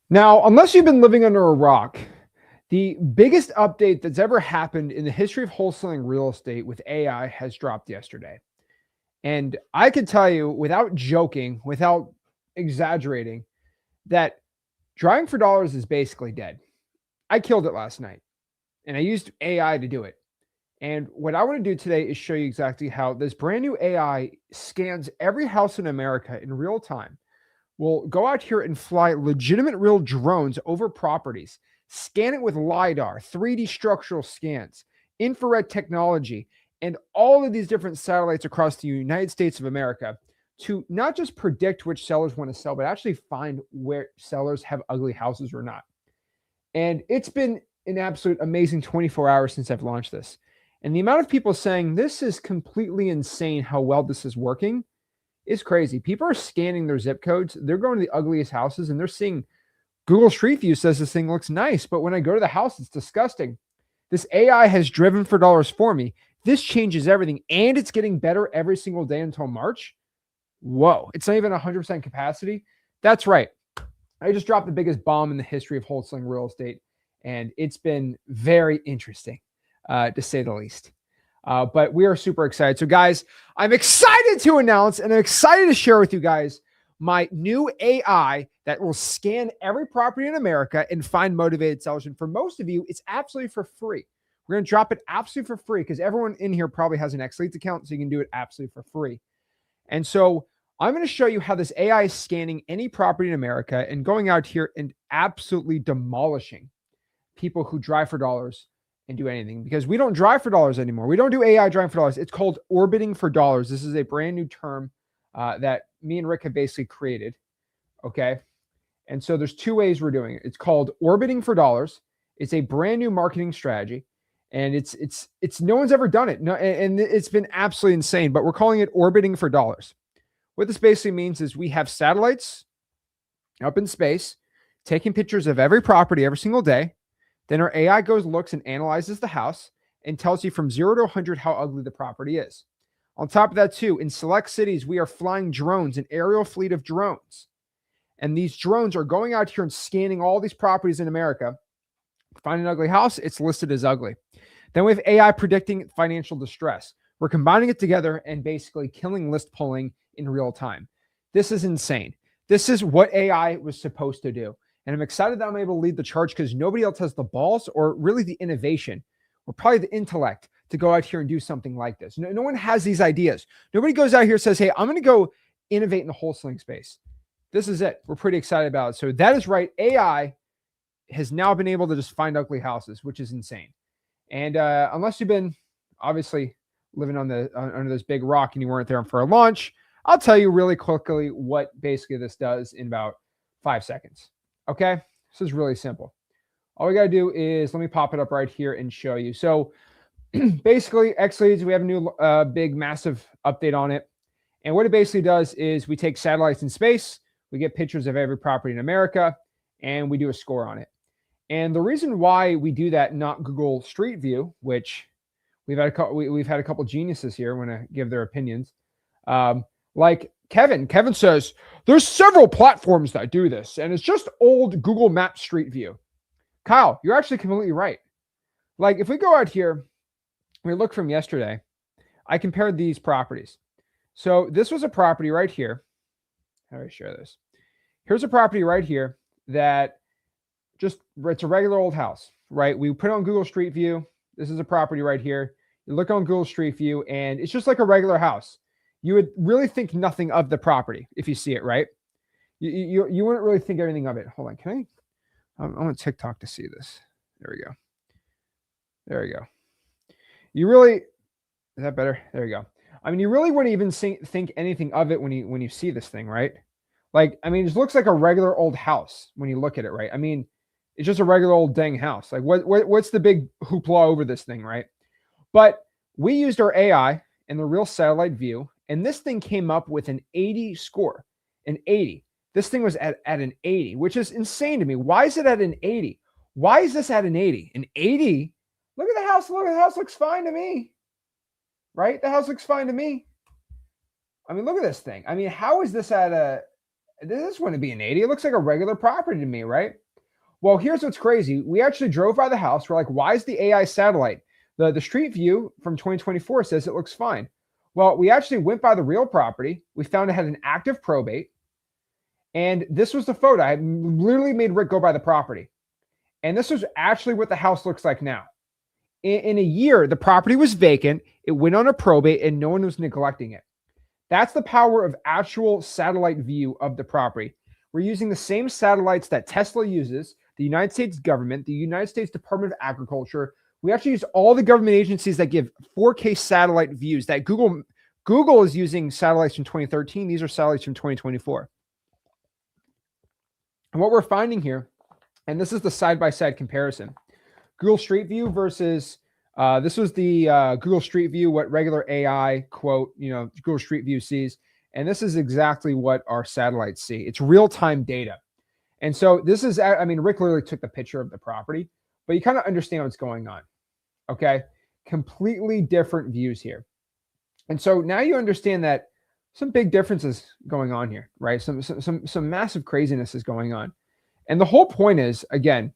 Now, unless you've been living under a rock, the biggest update that's ever happened in the history of wholesaling real estate with AI has dropped yesterday. And I can tell you without joking, without exaggerating, that drawing for dollars is basically dead. I killed it last night and I used AI to do it. And what I want to do today is show you exactly how this brand new AI scans every house in America in real time. We'll go out here and fly legitimate real drones over properties, scan it with LiDAR, 3D structural scans, infrared technology, and all of these different satellites across the United States of America to not just predict which sellers want to sell, but actually find where sellers have ugly houses or not. And it's been an absolute amazing 24 hours since I've launched this. And the amount of people saying this is completely insane how well this is working is crazy. People are scanning their zip codes. They're going to the ugliest houses and they're seeing Google Street View says this thing looks nice, but when I go to the house, it's disgusting. This AI has driven for dollars for me. This changes everything and it's getting better every single day until March. Whoa, it's not even 100% capacity. That's right. I just dropped the biggest bomb in the history of wholesaling real estate, and it's been very interesting, to say the least. But we are super excited. So, guys, I'm excited to announce and I'm excited to share with you guys my new AI that will scan every property in America and find motivated sellers. And for most of you, it's absolutely for free. We're going to drop it absolutely for free because everyone in here probably has an X Leads account, so you can do it absolutely for free. And so I'm going to show you how this AI is scanning any property in America and going out here and absolutely demolishing people who drive for dollars and do anything, because we don't drive for dollars anymore. We don't do AI driving for dollars. It's called orbiting for dollars. This is a brand new term that me and Rick have basically created. Okay. And so there's two ways we're doing it. It's called orbiting for dollars. It's a brand new marketing strategy. And it's no one's ever done it. No, and it's been absolutely insane, but we're calling it orbiting for dollars. What this basically means is we have satellites up in space taking pictures of every property every single day. Then our AI goes, looks, and analyzes the house and tells you from 0 to 100 how ugly the property is. On top of that, too, in select cities, we are flying drones, an aerial fleet of drones. And these drones are going out here and scanning all these properties in America. Find an ugly house, it's listed as ugly. Then we have AI predicting financial distress. We're combining it together and basically killing list pulling in real time. This is insane. This is what AI was supposed to do. And I'm excited that I'm able to lead the charge because nobody else has the balls or really the innovation or probably the intellect to go out here and do something like this. No one has these ideas. Nobody goes out here and says, hey, I'm going to go innovate in the wholesaling space. This is it. We're pretty excited about it. So that is right. AI has now been able to just find ugly houses, which is insane. And unless you've been obviously living on under this big rock and you weren't there for a launch, I'll tell you really quickly what basically this does in about 5 seconds. Okay, this is really simple. All we got to do is, let me pop it up right here and show you. So basically, X Leads, we have a new big, massive update on it. And what it basically does is we take satellites in space, we get pictures of every property in America, and we do a score on it. And the reason why we do that, not Google Street View, which we've had a couple geniuses here want to give their opinions. Like Kevin says, there's several platforms that do this, and it's just old Google Maps Street View. Kyle, you're actually completely right. Like if we go out here, we look from yesterday, I compared these properties. So this was a property right here. How do I share this? Here's a property right here that it's a regular old house, right? We put it on Google Street View. This is a property right here. You look on Google Street View and it's just like a regular house. You would really think nothing of the property if you see it, right? You wouldn't really think anything of it. Hold on, I'm on TikTok to see this. There we go. There we go. Is that better? There you go. I mean, you really wouldn't even think anything of it when you see this thing, right? Like, I mean, it just looks like a regular old house when you look at it, right? I mean, it's just a regular old dang house. Like, what's the big hoopla over this thing, right? But we used our AI and the real satellite view, and this thing came up with an 80 score, an 80. This thing was at an 80, which is insane to me. Why is it at an 80? Why is this at an 80? An 80? Look at the house. Look, the house looks fine to me, right? The house looks fine to me. I mean, look at this thing. I mean, how is this at This wouldn't be an 80. It looks like a regular property to me, right? Well, here's what's crazy. We actually drove by the house. We're like, why is the AI satellite? The street view from 2024 says it looks fine. Well, we actually went by the real property. We found it had an active probate. And this was the photo. I literally made Rick go by the property. And this was actually what the house looks like now. In a year, the property was vacant. It went on a probate and no one was neglecting it. That's the power of actual satellite view of the property. We're using the same satellites that Tesla uses, the United States government, the United States Department of Agriculture. We actually use all the government agencies that give 4K satellite views. That Google is using satellites from 2013. These are satellites from 2024. And what we're finding here, and this is the side-by-side comparison, Google Street View versus this was the Google Street View, what regular AI quote, Google Street View sees. And this is exactly what our satellites see. It's real-time data. And so this is, Rick literally took the picture of the property, but you kind of understand what's going on. Okay. Completely different views here. And so now you understand that some big differences going on here, right? Some massive craziness is going on. And the whole point is, again,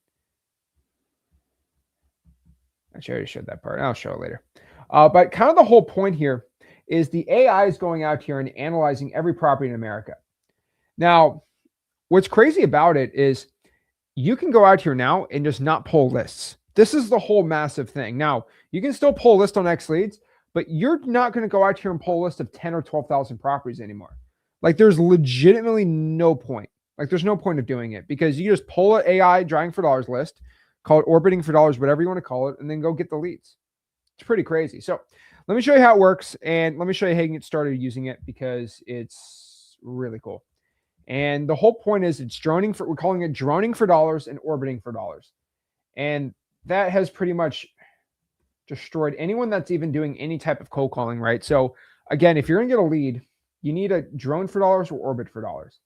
actually I already showed that part. I'll show it later. But kind of the whole point here is the AI is going out here and analyzing every property in America. Now, what's crazy about it is you can go out here now and just not pull lists. This is the whole massive thing. Now, you can still pull a list on X Leads, but you're not going to go out here and pull a list of 10 or 12,000 properties anymore. Like there's legitimately no point. Like there's no point of doing it because you just pull an AI driving for dollars list, call it orbiting for dollars, whatever you want to call it, and then go get the leads. It's pretty crazy. So let me show you how it works, and let me show you how you can get started using it because it's really cool. And the whole point is we're calling it droning for dollars and orbiting for dollars. And that has pretty much destroyed anyone that's even doing any type of cold calling, right? So again, if you're going to get a lead, you need a drone for dollars or orbit for dollars.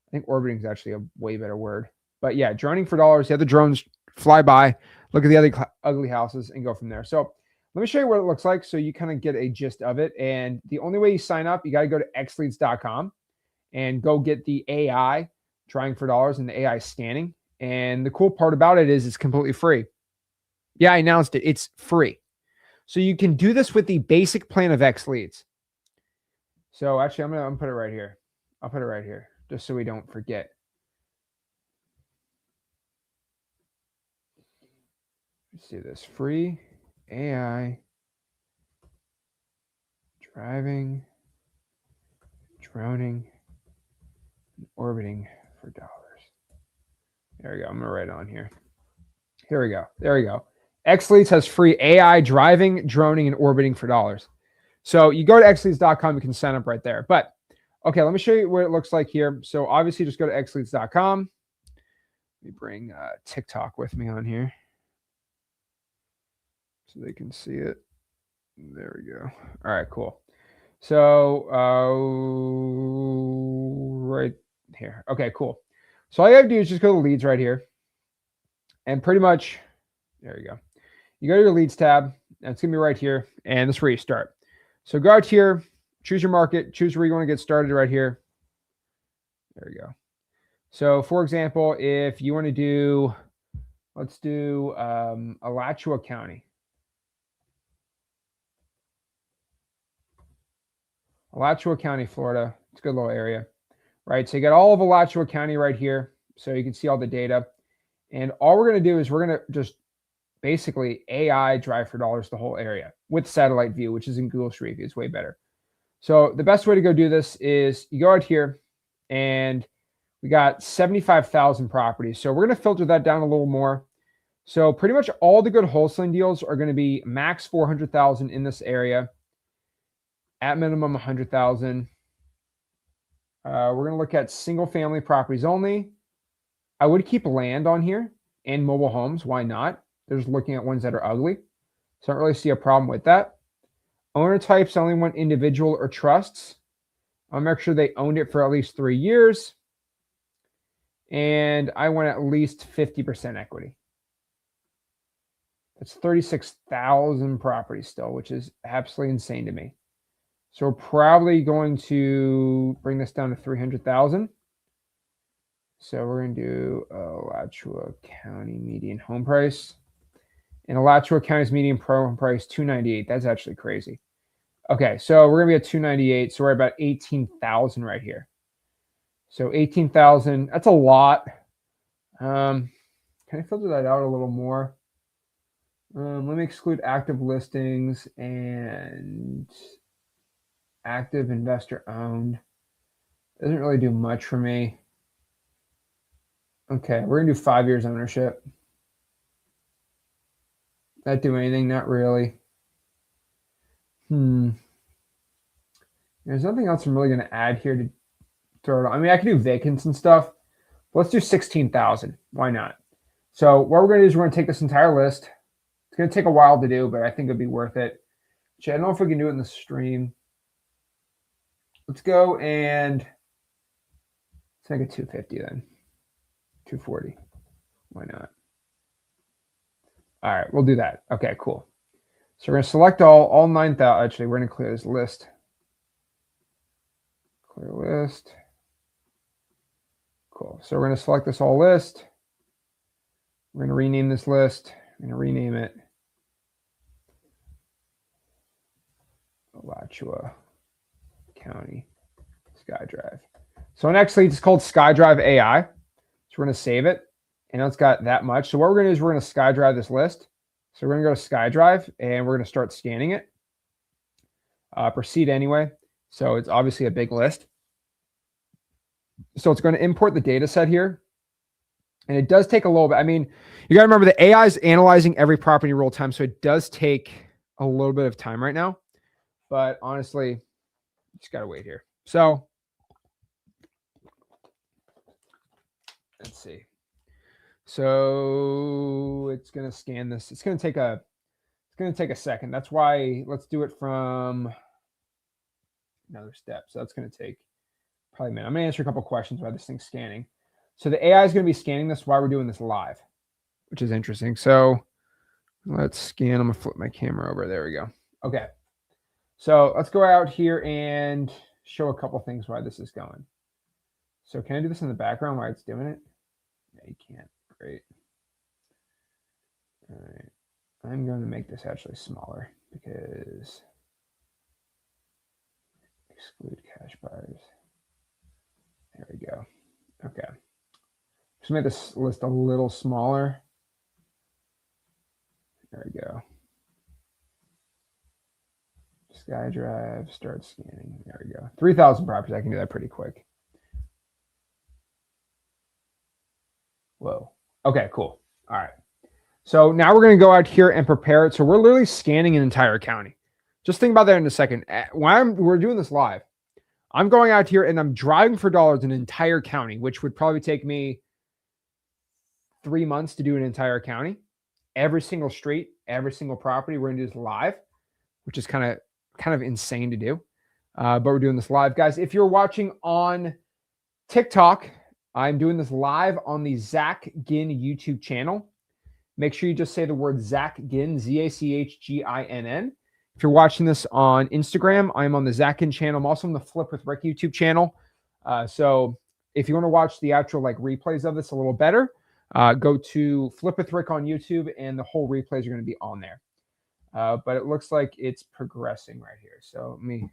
I think orbiting is actually a way better word. But yeah, droning for dollars, you have the drones fly by, look at the other ugly houses, and go from there. So let me show you what it looks like so you kind of get a gist of it. And the only way you sign up, you got to go to xleads.com and go get the AI trying for dollars and the AI scanning. And the cool part about it is it's completely free. Yeah, I announced it. It's free. So you can do this with the basic plan of X Leads. So actually, I'm going to put it right here. I'll put it right here just so we don't forget. Let's do this. Free AI driving, droning, and orbiting for dollars. There we go. I'm going to write it on here. Here we go. There we go. X Leads has free AI driving, droning, and orbiting for dollars. So you go to xleads.com, you can sign up right there. But okay, let me show you what it looks like here. So obviously just go to xleads.com. Let me bring TikTok with me on here so they can see it. There we go. All right, cool. So right here. Okay, cool. So all you have to do is just go to leads right here. And pretty much, there you go. You go to your leads tab, and it's going to be right here. And this is where you start. So go out here, choose your market, choose where you want to get started right here. There you go. So for example, if you want to do, let's do Alachua County. Alachua County, Florida. It's a good little area, right? So you got all of Alachua County right here. So you can see all the data. And all we're going to do is we're going to just basically AI drive for dollars the whole area with satellite view, which is in Google Street View. It's way better. So the best way to go do this is you go out here and we got 75,000 properties. So we're going to filter that down a little more. So pretty much all the good wholesaling deals are going to be max 400,000 in this area, at minimum 100,000. We're going to look at single family properties only. I would keep land on here and mobile homes. Why not? They're just looking at ones that are ugly. So I don't really see a problem with that. Owner types, I only want individual or trusts. I'll make sure they owned it for at least 3 years. And I want at least 50% equity. That's 36,000 properties still, which is absolutely insane to me. So we're probably going to bring this down to 300,000. So we're going to do Alachua County median home price. And Alachua County's median home price, $298. That's actually crazy. Okay, so we're going to be at 298. So we're about 18,000 right here. So 18,000, that's a lot. Can I filter that out a little more? Let me exclude active listings and active investor owned. Doesn't really do much for me. Okay, we're gonna do 5 years ownership. That do anything? Not really. There's nothing else I'm really gonna add here to throw it on. I mean, I can do vacants and stuff. But let's do 16,000. Why not? So what we're gonna do is we're gonna take this entire list. It's gonna take a while to do, but I think it'd be worth it. I don't know if we can do it in the stream. Let's go and let's make it 250 then. 240. Why not? All right, we'll do that. Okay, cool. So we're going to select all 9,000. Actually, we're going to clear this list. Clear list. Cool. So we're going to select this all list. We're going to rename this list. I'm going to rename it Alachua County SkyDrive. So actually, it's called SkyDrive AI. So we're going to save it. And it's got that much. So what we're going to do is we're going to SkyDrive this list. So we're going to go to SkyDrive and we're going to start scanning it. Proceed anyway. So it's obviously a big list. So it's going to import the data set here. And it does take a little bit. I mean, you got to remember the AI is analyzing every property real time. So it does take a little bit of time right now. But honestly, just got to wait here. So let's see. So it's going to scan this. It's going to take a second. That's why let's do it from another step. So that's going to take probably a minute. I'm going to answer a couple questions about this thing scanning. So the AI is going to be scanning this while we're doing this live, which is interesting. So let's scan. I'm going to flip my camera over. There we go. Okay. So let's go out here and show a couple things why this is going. So can I do this in the background while it's doing it? No, you can't. Great. All right. I'm going to make this actually smaller because exclude cash buyers. There we go. Okay. Just make this list a little smaller. There we go. SkyDrive, start scanning. There we go. 3,000 properties. I can do that pretty quick. Whoa. Okay, cool. All right. So now we're going to go out here and prepare it. So we're literally scanning an entire county. Just think about that in a second. When we're doing this live, I'm going out here and I'm driving for dollars an entire county, which would probably take me 3 months to do an entire county. Every single street, every single property, we're going to do this live, which is kind of insane to do. But we're doing this live. Guys, if you're watching on TikTok, I'm doing this live on the Zach Ginn YouTube channel. Make sure you just say the word Zach Ginn, ZACHGINN. If you're watching this on Instagram, I'm on the Zach Ginn channel. I'm also on the Flip with Rick YouTube channel. So if you want to watch the actual replays of this a little better, go to Flip with Rick on YouTube, and the whole replays are going to be on there. But it looks like it's progressing right here. So let me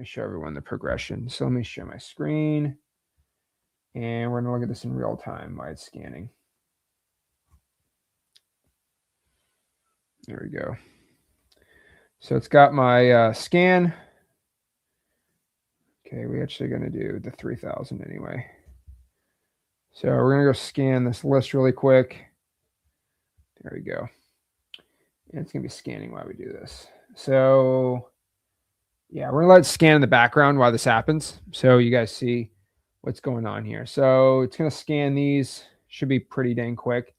show everyone the progression. So let me share my screen, and we're going to look at this in real time while it's scanning. There we go. So it's got my scan. Okay, we're actually going to do the 3,000 anyway. So we're going to go scan this list really quick. There we go. And it's going to be scanning while we do this. So yeah, we're going to let it scan in the background while this happens, so you guys see what's going on here. So it's going to scan these. Should be pretty dang quick.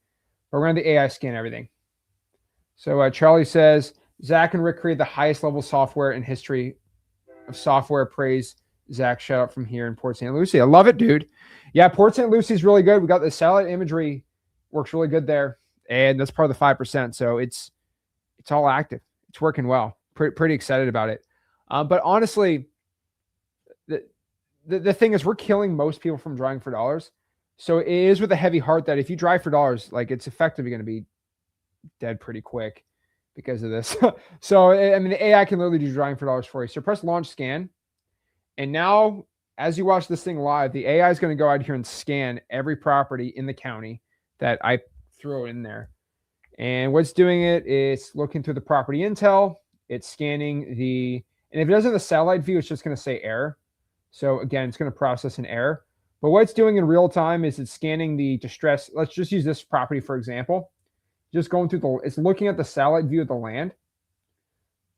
But we're going to the AI scan everything. So Charlie says, Zach and Rick created the highest level software in history of software. Praise Zach. Shout out from here in Port St. Lucie. I love it, dude. Yeah, Port St. Lucie is really good. We got the satellite imagery, works really good there. And that's part of the 5%. So it's all active. It's working well. Pretty excited about it. But honestly, the thing is we're killing most people from driving for dollars. So it is with a heavy heart that if you drive for dollars, like it's effectively going to be dead pretty quick because of this. So, I mean, the AI can literally do driving for dollars for you. So press launch scan. And now as you watch this thing live, the AI is going to go out here and scan every property in the county that I throw in there. And what's doing it is looking through the property intel. It's scanning and if it doesn't have the satellite view, it's just going to say error. So again, it's going to process an error. But what it's doing in real time is it's scanning the distress. Let's just use this property, for example. Just going through it's looking at the satellite view of the land.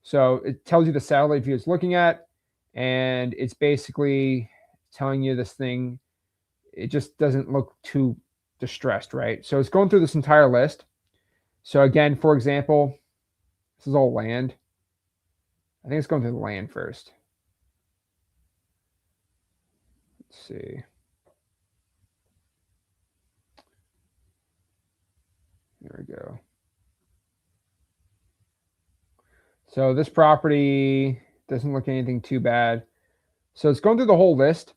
So it tells you the satellite view it's looking at, and it's basically telling you this thing, it just doesn't look too distressed, right? So it's going through this entire list. So again, for example, this is all land. I think it's going through the land first. Let's see. There we go. So this property doesn't look anything too bad. So it's going through the whole list.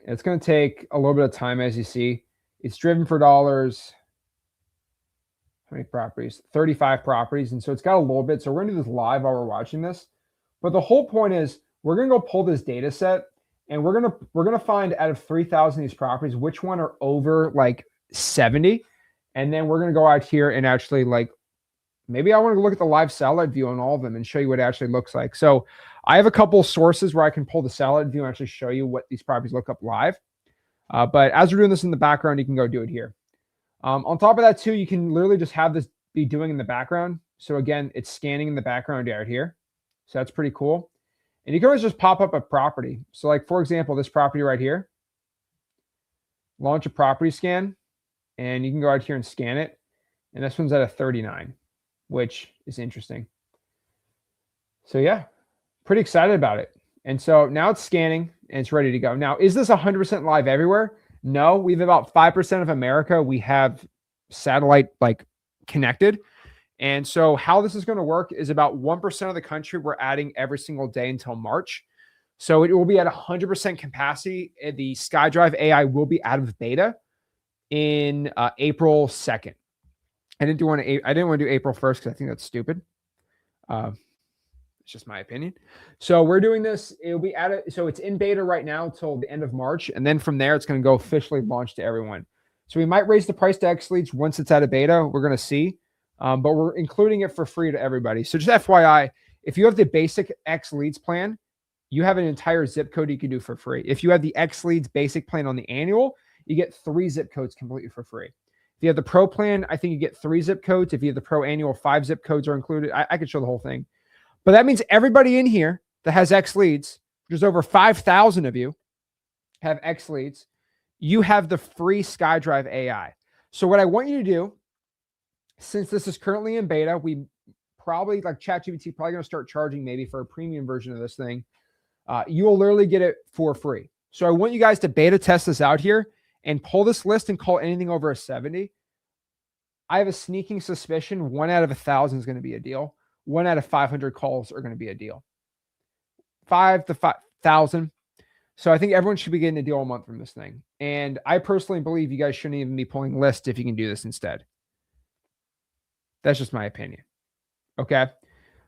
It's going to take a little bit of time, as you see. It's driven for dollars. How many properties? 35 properties. And so it's got a little bit. So we're going to do this live while we're watching this. But the whole point is we're going to go pull this data set, and we're going to find out of 3,000 of these properties which one are over like 70. And then we're going to go out here and actually like, maybe I want to look at the live satellite view on all of them and show you what it actually looks like. So I have a couple sources where I can pull the satellite view and actually show you what these properties look up live. But as we're doing this in the background, you can go do it here. On top of that too, you can literally just have this be doing in the background. So again, it's scanning in the background out here. So that's pretty cool. And you can always just pop up a property. So like, for example, this property right here, launch a property scan, and you can go out here and scan it. And this one's at a 39, which is interesting. So yeah, pretty excited about it. And so now it's scanning and it's ready to go. Now, is this 100% live everywhere? No, we have about 5% of America. We have satellite like connected. And so how this is going to work is about 1% of the country we're adding every single day until March. So it will be at 100% capacity. The SkyDrive AI will be out of beta in April 2nd. I didn't want to do April 1st because I think that's stupid. It's just my opinion. So we're doing this. It'll be added. So it's in beta right now until the end of March. And then from there, it's going to go officially launch to everyone. So we might raise the price to X leads once it's out of beta. We're going to see. But we're including it for free to everybody. So just FYI, if you have the basic X leads plan, you have an entire zip code you can do for free. If you have the X leads basic plan on the annual, you get 3 zip codes completely for free. If you have the pro plan, I think you get 3 zip codes. If you have the pro annual, 5 zip codes are included. I could show the whole thing. But that means everybody in here that has X leads, there's over 5,000 of you have X leads. You have the free SkyDrive AI. So what I want you to do, since this is currently in beta, we probably, like ChatGPT, probably going to start charging maybe for a premium version of this thing. You will literally get it for free. So I want you guys to beta test this out here and pull this list and call anything over a 70. I have a sneaking suspicion 1 out of 1,000 is going to be a deal. 1 out of 500 calls are going to be a deal. 5 to 5,000. So I think everyone should be getting a deal a month from this thing. And I personally believe you guys shouldn't even be pulling lists if you can do this instead. That's just my opinion. Okay.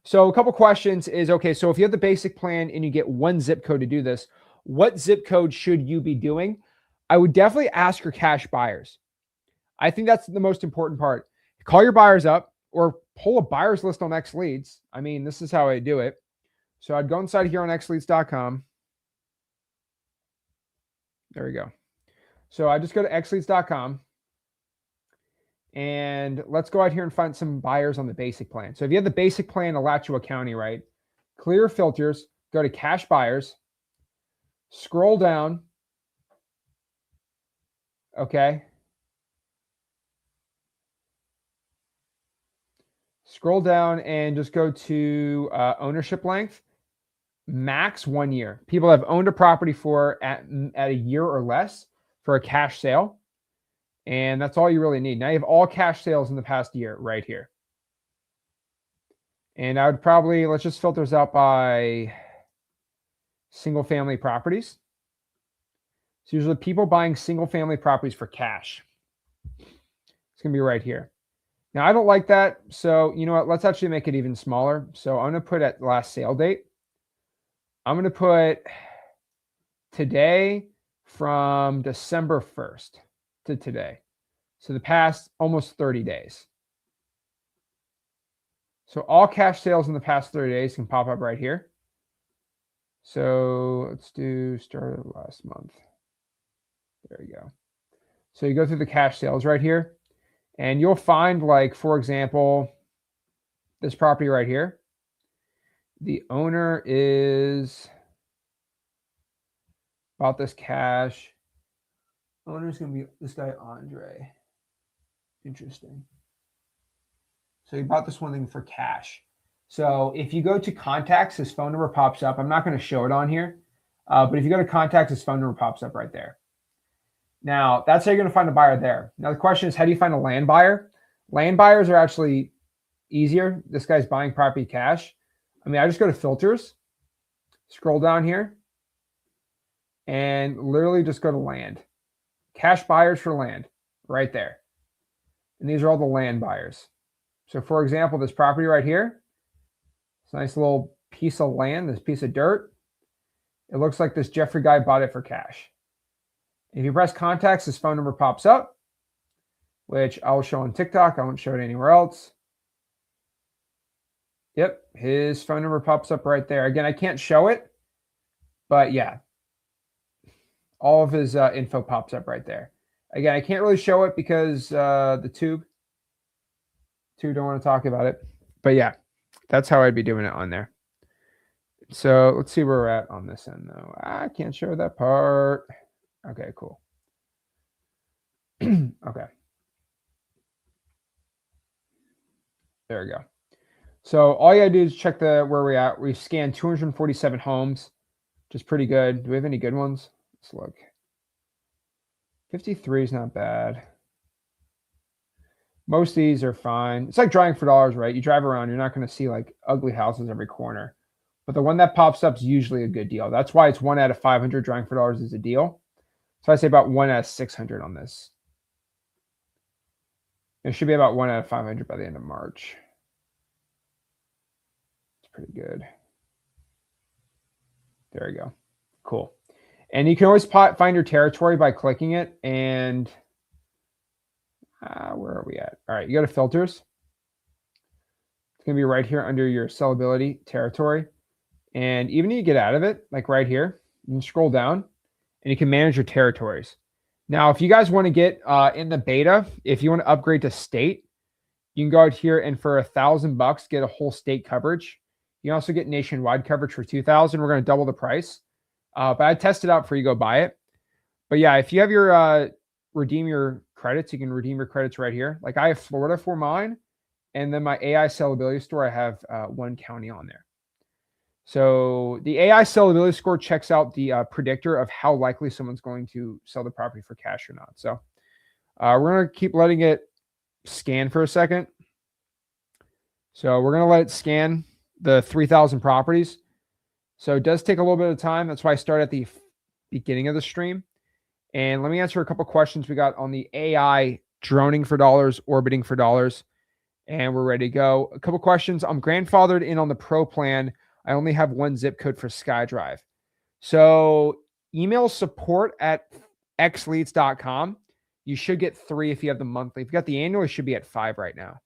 So a couple questions is, okay, so if you have the basic plan and you get 1 zip code to do this, what zip code should you be doing? I would definitely ask your cash buyers. I think that's the most important part. Call your buyers up or pull a buyers list on X Leads. I mean, this is how I do it. So I'd go inside here on xleads.com. There we go. So I just go to xleads.com. And let's go out here and find some buyers on the basic plan. So if you have the basic plan, Alachua County, right? Clear filters, go to cash buyers, scroll down. Okay. Scroll down and just go to ownership length, max 1 year. People have owned a property for at a year or less for a cash sale. And that's all you really need. Now you have all cash sales in the past year right here. And I would probably, let's just filter this out by single family properties. So usually people buying single family properties for cash. It's going to be right here. Now, I don't like that. So you know what? Let's actually make it even smaller. So I'm going to put at last sale date. I'm going to put today from December 1st to today. So the past almost 30 days. So all cash sales in the past 30 days can pop up right here. So let's do start of last month. There you go. So you go through the cash sales right here, and you'll find, like, for example, this property right here. The owner is bought this cash. Owner's going to be this guy, Andre. Interesting. So he bought this one thing for cash. So if you go to contacts, his phone number pops up. I'm not going to show it on here, but if you go to contacts, his phone number pops up right there. Now, that's how you're going to find a buyer there. Now, the question is, how do you find a land buyer? Land buyers are actually easier. This guy's buying property cash. I mean, I just go to filters, scroll down here, and literally just go to land. Cash buyers for land, right there. And these are all the land buyers. So for example, this property right here, it's a nice little piece of land, this piece of dirt. It looks like this Jeffrey guy bought it for cash. If you press contacts, his phone number pops up, which I'll show on TikTok. I won't show it anywhere else. Yep, his phone number pops up right there. Again, I can't show it, but yeah, all of his info pops up right there. Again, I can't really show it because the tube don't want to talk about it. But yeah, that's how I'd be doing it on there. So let's see where we're at on this end, though. I can't show that part. Okay, cool. Okay. There we go. So all you gotta do is check where we're at. We scanned 247 homes, which is pretty good. Do we have any good ones? Let's look. 53 is not bad. Most of these are fine. It's like driving for dollars, right? You drive around, you're not going to see like ugly houses every corner. But the one that pops up is usually a good deal. That's why it's 1 out of 500 driving for dollars is a deal. So I say about 1 out of 600 on this. It should be about 1 out of 500 by the end of March. It's pretty good. There you go. Cool. And you can always find your territory by clicking it. And where are we at? All right, you go to filters. It's going to be right here under your sellability territory. And even if you get out of it, like right here, you can scroll down and you can manage your territories. Now, if you guys want to get in the beta, if you want to upgrade to state, you can go out here and for $1,000 get a whole state coverage. You can also get nationwide coverage for $2,000. We're going to double the price. But I test it out before you go buy it. But yeah, if you have your redeem your credits, you can redeem your credits right here. Like I have Florida for mine, and then my AI sellability store, I have one county on there. So the AI sellability score checks out the predictor of how likely someone's going to sell the property for cash or not. So we're going to keep letting it scan for a second. So we're going to let it scan the 3,000 properties. So it does take a little bit of time. That's why I start at the beginning of the stream. And let me answer a couple questions we got on the AI droning for dollars, orbiting for dollars. And we're ready to go. A couple questions. I'm grandfathered in on the pro plan. I only have one zip code for SkyDrive. So email support at xleads.com. You should get 3 if you have the monthly. If you got the annual, it should be at 5 right now.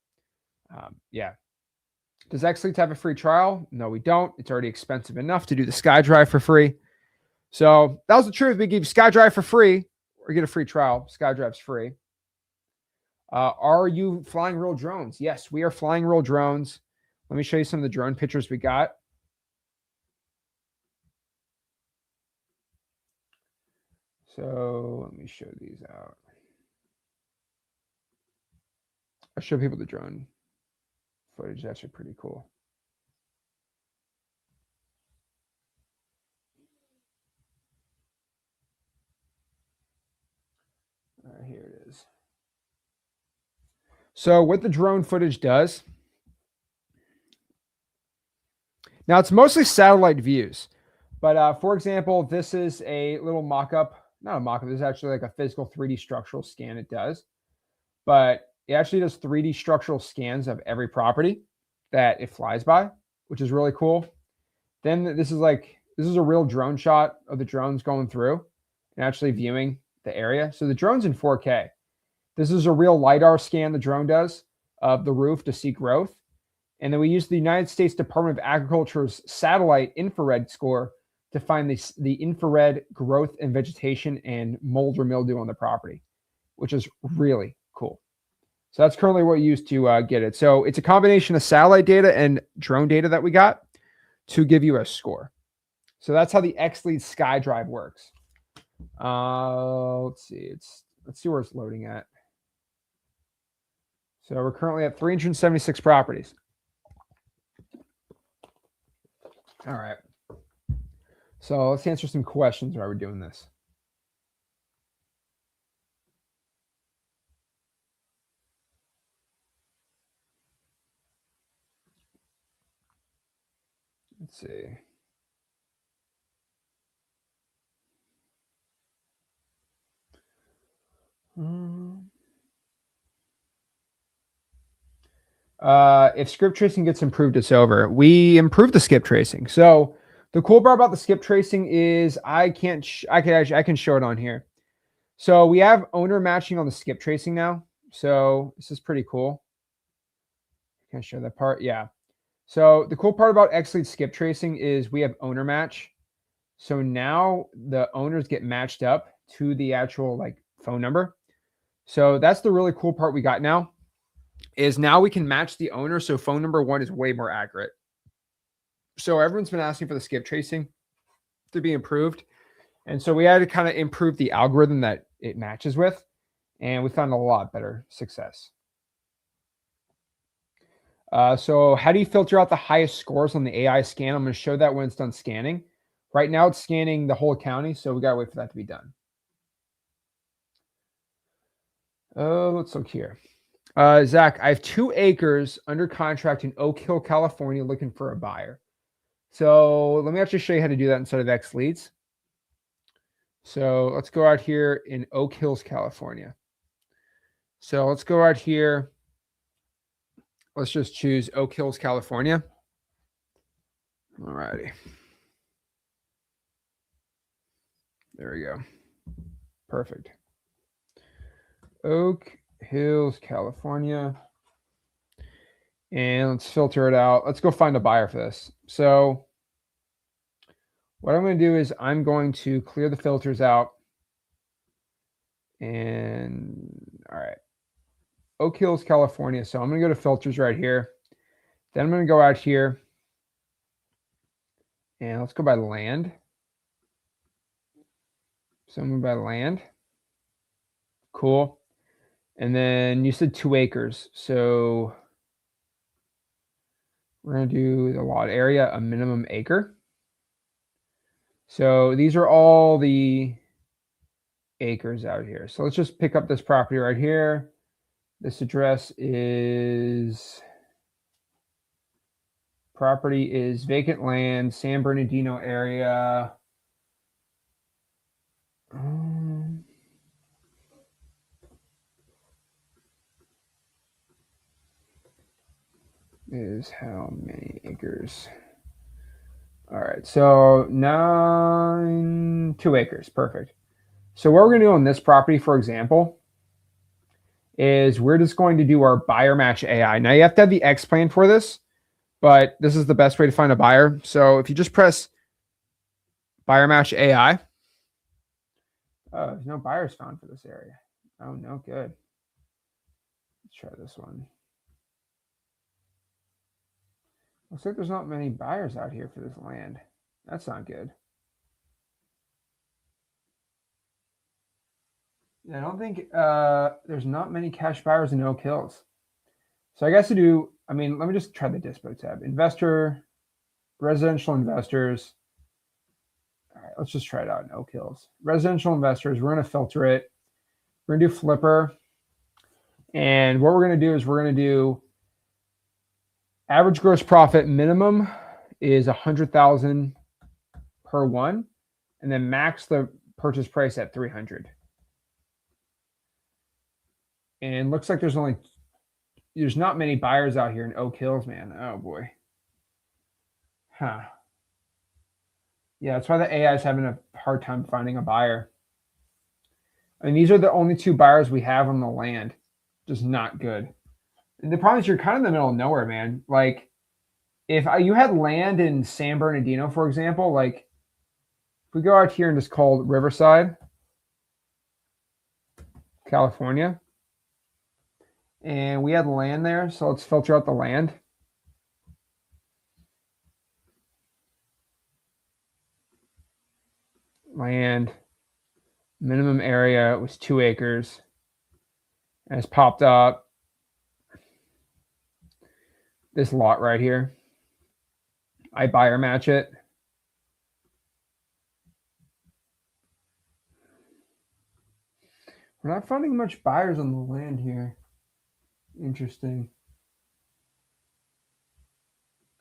Yeah. Does XLeads have a free trial? No, we don't. It's already expensive enough to do the SkyDrive for free. So that was the truth. We give you SkyDrive for free or get a free trial. SkyDrive's free. Are you flying real drones? Yes, we are flying real drones. Let me show you some of the drone pictures we got. So let me show these out. I'll show people the drone footage. That's actually pretty cool. All right, here it is. So what the drone footage does, now it's mostly satellite views, but for example, this is a little mock-up not a mock-up, this is actually like a physical 3D structural scan it does. But it actually does 3D structural scans of every property that it flies by, which is really cool. Then this is a real drone shot of the drones going through and actually viewing the area. So the drone's in 4K. This is a real LiDAR scan the drone does of the roof to see growth. And then we use the United States Department of Agriculture's satellite infrared score to find the infrared growth and vegetation and mold or mildew on the property, which is really cool. So that's currently what we use to get it. So it's a combination of satellite data and drone data that we got to give you a score. So that's how the XLead SkyDrive works. Let's see where it's loading at. So we're currently at 376 properties. All right. So let's answer some questions while we're doing this. Let's see. If skip tracing gets improved, it's over. We improved the skip tracing. So the cool part about the skip tracing is I can show it on here. So we have owner matching on the skip tracing now. So this is pretty cool. Can I show that part? Yeah. So the cool part about XLead skip tracing is we have owner match. So now the owners get matched up to the actual like phone number. So that's the really cool part we got now is now we can match the owner. So phone number 1 is way more accurate. So everyone's been asking for the skip tracing to be improved. And so we had to kind of improve the algorithm that it matches with. And we found a lot better success. So how do you filter out the highest scores on the AI scan? I'm going to show that when it's done scanning. Right now it's scanning the whole county. So we got to wait for that to be done. Let's look here. Zach, I have 2 acres under contract in Oak Hill, California, looking for a buyer. So let me actually show you how to do that instead of XLeads. So let's go out here in Oak Hills, California. So let's go out here. Let's just choose Oak Hills, California. All righty. There we go. Perfect. Oak Hills, California. And let's filter it out. Let's go find a buyer for this. So what I'm going to do is I'm going to clear the filters out. And all right. Oak Hills, California. So I'm going to go to filters right here. Then I'm going to go out here. And let's go by land. So I'm going by land. Cool. And then you said 2 acres. So we're going to do the lot area, a minimum acre. So these are all the acres out here. So let's just pick up this property right here. This address is, property is vacant land, San Bernardino area. Is how many acres? All right, so 2 acres, perfect. So what we're going to do on this property, for example, is we're just going to do our buyer match AI. Now you have to have the X plan for this, but this is the best way to find a buyer. So if you just press buyer match AI, there's no buyers found for this area. Oh, no good. Let's try this one. Looks like there's not many buyers out here for this land. That's not good. Yeah, I don't think there's not many cash buyers in Oak Hills. So I guess let me just try the dispo tab. Investor, residential investors. All right, let's just try it out in Oak Hills. Residential investors, we're going to filter it. We're going to do flipper. And what we're going to do is we're going to do average gross profit minimum is 100,000 per one, and then max the purchase price at 300. And looks like there's not many buyers out here in Oak Hills, man. Oh boy. Huh. Yeah, that's why the AI is having a hard time finding a buyer. I mean, these are the only two buyers we have on the land. Just not good. And the problem is you're kind of in the middle of nowhere, man. Like, if you had land in San Bernardino, for example, like, if we go out here and just call Riverside, California, and we had land there, so let's filter out the land. Land, minimum area was 2 acres, and it's popped up this lot right here. I buyer match it. We're not finding much buyers on the land here. Interesting.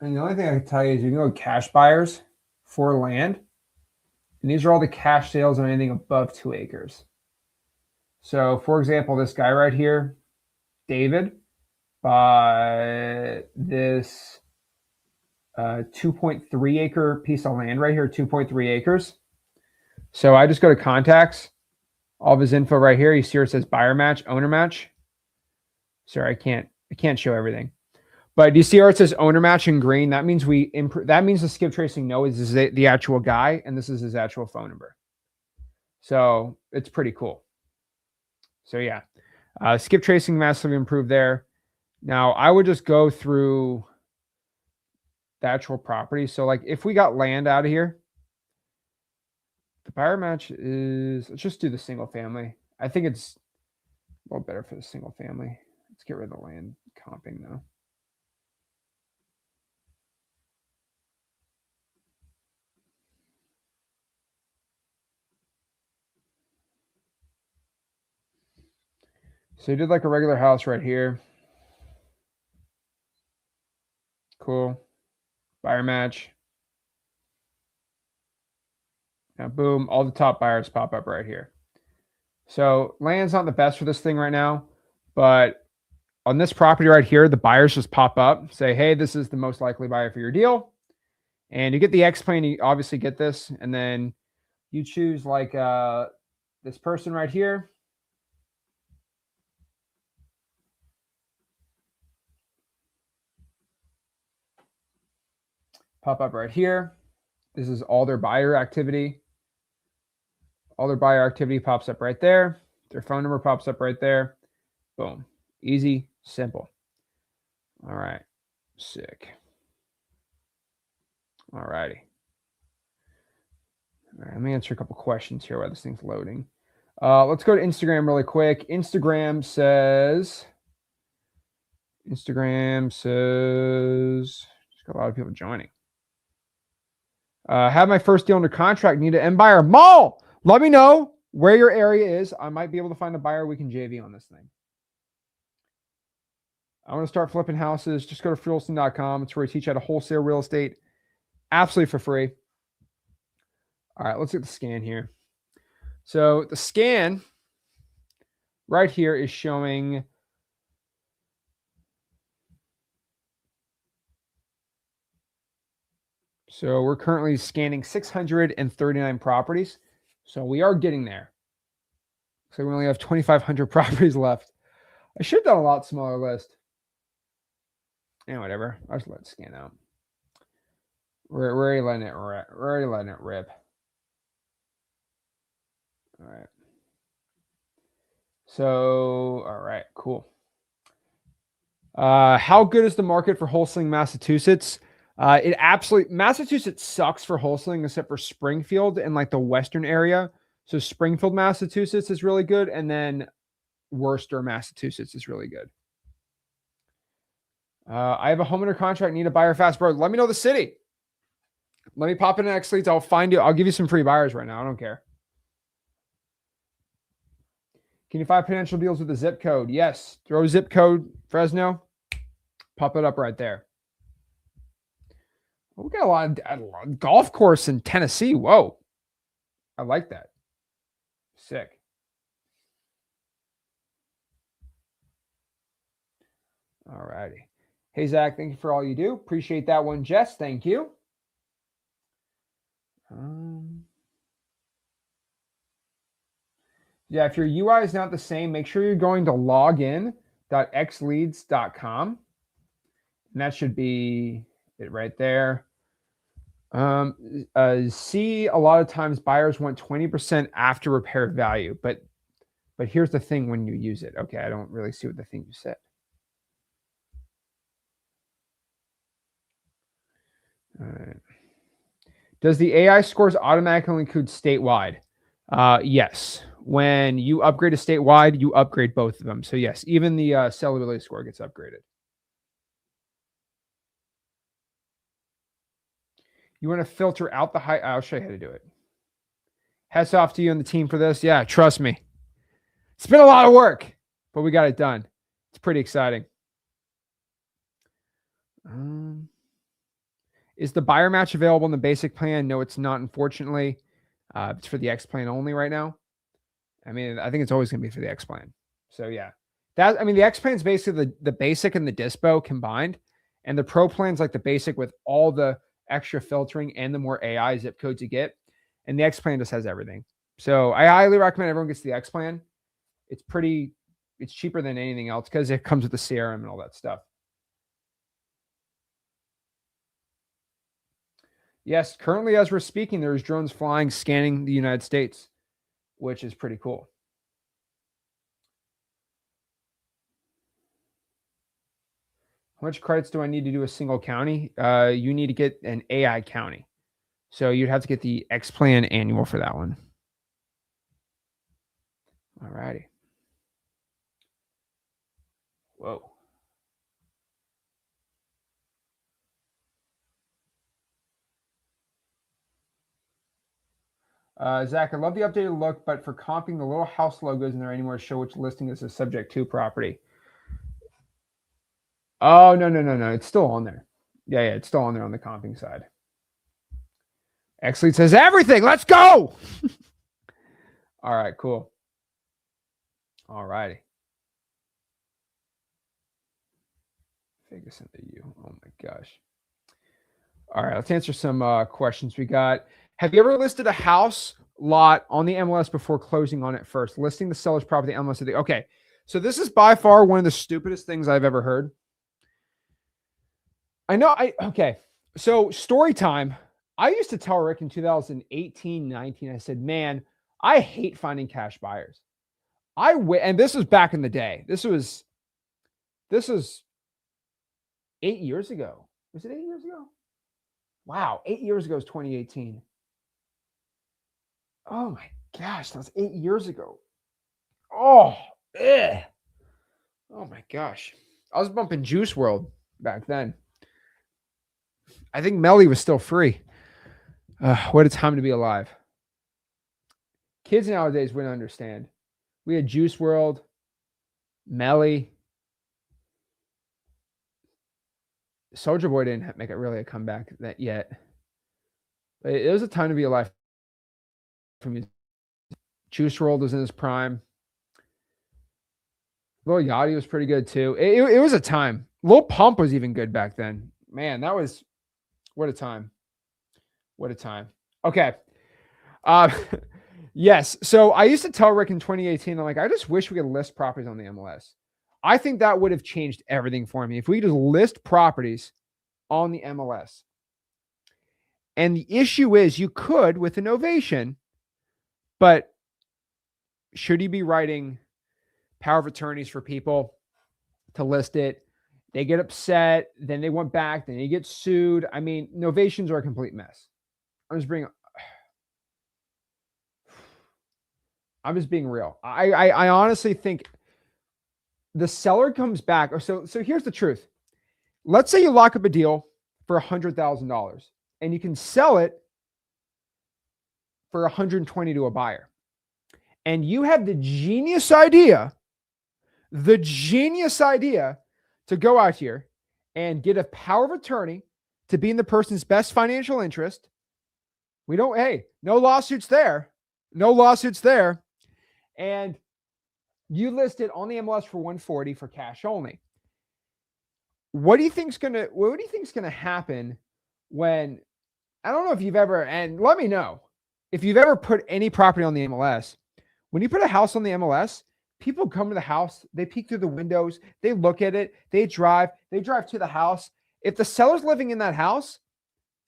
And the only thing I can tell you is you can go cash buyers for land. And these are all the cash sales on anything above 2 acres. So, for example, this guy right here, David, bought this 2.3 acre piece of land right here, 2.3 acres. So I just go to contacts, all of his info right here. You see where it says buyer match, owner match. Sorry, I can't show everything. But do you see where it says owner match in green? That means that means the skip tracing knows this is the actual guy and this is his actual phone number. So it's pretty cool. So yeah, skip tracing massively improved there. Now I would just go through the actual property. So like if we got land out of here, the buyer match is, let's just do the single family. I think it's a little better for the single family. Let's get rid of the land comping though. So you did like a regular house right here. Cool. Buyer match. Now, boom, all the top buyers pop up right here. So land's not the best for this thing right now, but on this property right here, the buyers just pop up, say, hey, this is the most likely buyer for your deal. And you get the X-Plane, you obviously get this, and then you choose like this person right here. Pop up right here. This is all their buyer activity. All their buyer activity pops up right there. Their phone number pops up right there. Boom. Easy, simple. All right. Sick. All righty. All right, let me answer a couple questions here while this thing's loading. Let's go to Instagram really quick. Instagram says, just got a lot of people joining. Have my first deal under contract, need an end buyer. Mall, let me know where your area is. I might be able to find a buyer. We can JV on this thing. I want to start flipping houses. Just go to Wholesaling.com. It's where I teach how to wholesale real estate absolutely for free. All right, let's get the scan here. So the scan right here is showing so we're currently scanning 639 properties. So we are getting there. So we only have 2,500 properties left. I should have done a lot smaller list. Yeah, whatever. I'll just let it scan out. We're already letting it rip. We're already letting it rip. All right. So, all right, cool. How good is the market for wholesaling Massachusetts? Massachusetts sucks for wholesaling except for Springfield and like the western area. So Springfield, Massachusetts is really good. And then Worcester, Massachusetts is really good. I have a home under contract, need a buyer fast, bro. Let me know the city. Let me pop in X leads. I'll find you. I'll give you some free buyers right now. I don't care. Can you find potential deals with the zip code? Yes. Throw zip code Fresno. Pop it up right there. We got a lot of golf course in Tennessee. Whoa. I like that. Sick. All righty. Hey, Zach, thank you for all you do. Appreciate that one, Jess. Thank you. Yeah, if your UI is not the same, make sure you're going to login.xleads.com. And that should be it right there. See, a lot of times buyers want 20% after repair value, but here's the thing when you use it. Okay, I don't really see what the thing you said. All right. Does the AI scores automatically include statewide? Yes. When you upgrade to statewide, you upgrade both of them. So yes, even the sellability score gets upgraded. You want to filter out the high. I'll show you how to do it. Hats off to you and the team for this. Yeah, trust me. It's been a lot of work, but we got it done. It's pretty exciting. Is the buyer match available in the basic plan? No, it's not, unfortunately. It's for the X plan only right now. I mean, I think it's always going to be for the X plan. So yeah, the X plan is basically the basic and the dispo combined, and the pro plan's like the basic with all the extra filtering and the more AI zip codes you get, and the X plan just has everything. So I highly recommend everyone gets the X plan. It's cheaper than anything else because it comes with the CRM and all that stuff. Yes, currently as we're speaking, there's drones flying, scanning the United States, which is pretty cool. How much credits do I need to do a single county? You need to get an AI county. So you'd have to get the X Plan annual for that one. All righty. Whoa. Zach, I love the updated look, but for comping the little house logos in there anymore, show which listing this is subject to property. Oh, no. It's still on there. Yeah, it's still on there on the comping side. Xlead says everything. Let's go. All right, cool. All righty. Vegas into you. Oh my gosh. All right, let's answer some questions we got. Have you ever listed a house lot on the MLS before closing on it first? Listing the seller's property MLS. Okay, so this is by far one of the stupidest things I've ever heard. Okay, so story time. I used to tell Rick in 2018, 19, I said, man, I hate finding cash buyers. And this was back in the day. This was 8 years ago. Was it 8 years ago? Wow, 8 years ago is 2018. Oh my gosh, that was 8 years ago. Oh, oh my gosh. I was bumping Juice World back then. I think Melly was still free. What a time to be alive. Kids nowadays wouldn't understand. We had Juice World, Melly. Soulja Boy didn't make it really a comeback that yet. But it was a time to be alive for me. Juice WRLD was in his prime. Lil Yachty was pretty good too. It was a time. Lil Pump was even good back then. Man, that was what a time. What a time. Okay. Yes. So I used to tell Rick in 2018, I'm like, I just wish we could list properties on the MLS. I think that would have changed everything for me if we could just list properties on the MLS. And the issue is you could with an Ovation, but should you be writing power of attorneys for people to list it? They get upset, then they went back, then they get sued. I mean, novations are a complete mess. I'm just being real. I honestly think the seller comes back. So here's the truth. Let's say you lock up a deal for $100,000 and you can sell it for 120 to a buyer. And you have the genius idea to go out here and get a power of attorney to be in the person's best financial interest. No lawsuits there. No lawsuits there. and you list it on the MLS for 140 for cash only. What do you think's gonna happen when, I don't know if you've ever, and let me know if you've ever put any property on the MLS. When you put a house on the MLS, people come to the house, they peek through the windows, they look at it, they drive to the house. If the seller's living in that house,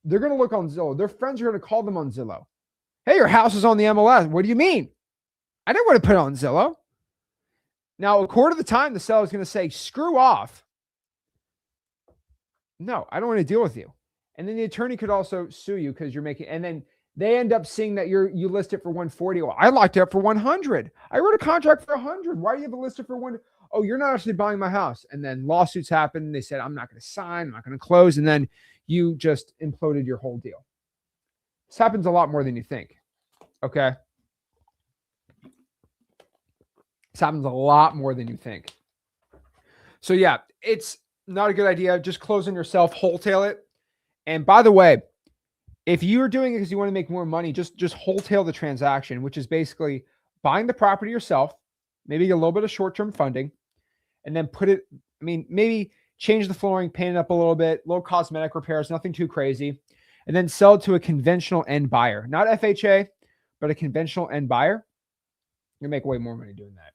they're going to look on Zillow. Their friends are going to call them on Zillow. Hey, your house is on the MLS. What do you mean? I didn't want to put it on Zillow. Now, a quarter of the time, the seller's going to say, screw off. No, I don't want to deal with you. And then the attorney could also sue you because you're making, and then they end up seeing that you list it for 140. Well, I locked it up for 100. I wrote a contract for 100. Why do you have it listed for 100? Oh, you're not actually buying my house. And then lawsuits happen. They said, I'm not going to sign. I'm not going to close. And then you just imploded your whole deal. This happens a lot more than you think. Okay. This happens a lot more than you think. So yeah, it's not a good idea. Just close on yourself, wholesale it. And by the way, if you're doing it because you want to make more money, just wholesale the transaction, which is basically buying the property yourself, maybe a little bit of short-term funding, and then put it, maybe change the flooring, paint it up a little bit, little cosmetic repairs, nothing too crazy, and then sell it to a conventional end buyer, not FHA, but a conventional end buyer. You'll make way more money doing that.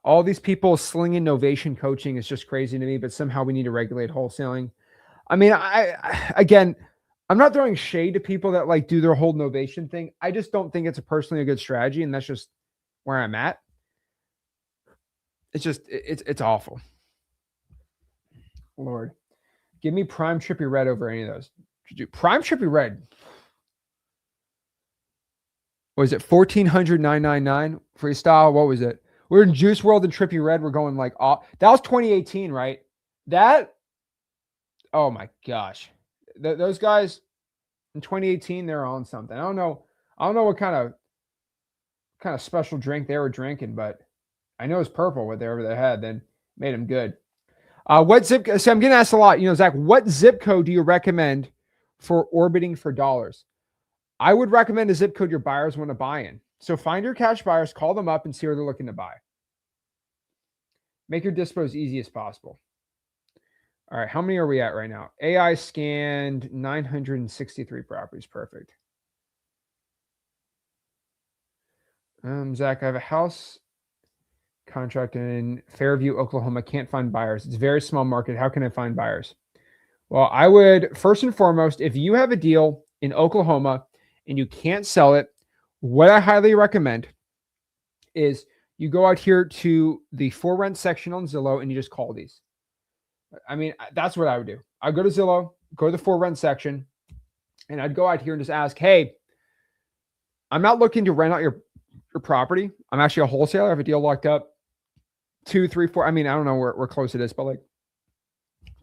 All these people slinging novation coaching is just crazy to me, but somehow we need to regulate wholesaling. I mean, again, I'm not throwing shade to people that like do their whole novation thing. I just don't think it's personally a good strategy, and that's just where I'm at. It's just, it's awful. Lord, give me prime trippy red over any of those. Prime trippy red. What was it? 1400,999 freestyle. What was it? We're in Juice World and Trippy Red. We're going like, that was 2018, right? Oh my gosh. Those guys in 2018, they're on something. I don't know what kind of special drink they were drinking, but I know it's purple, whatever they had, then made them good. What zip? So I'm getting asked a lot, Zach, what zip code do you recommend for orbiting for dollars? I would recommend a zip code your buyers want to buy in. So find your cash buyers, call them up, and see where they're looking to buy. Make your dispo as easy as possible. All right, how many are we at right now? AI scanned 963 properties. Perfect. Zach, I have a house contract in Fairview, Oklahoma. Can't find buyers. It's a very small market. How can I find buyers? Well, I would, first and foremost, if you have a deal in Oklahoma and you can't sell it, what I highly recommend is you go out here to the for rent section on Zillow and you just call these. That's what I would do. I'd go to Zillow, go to the for rent section, and I'd go out here and just ask, hey, I'm not looking to rent out your property. I'm actually a wholesaler. I have a deal locked up 2, 3, 4. I don't know where close it is, but like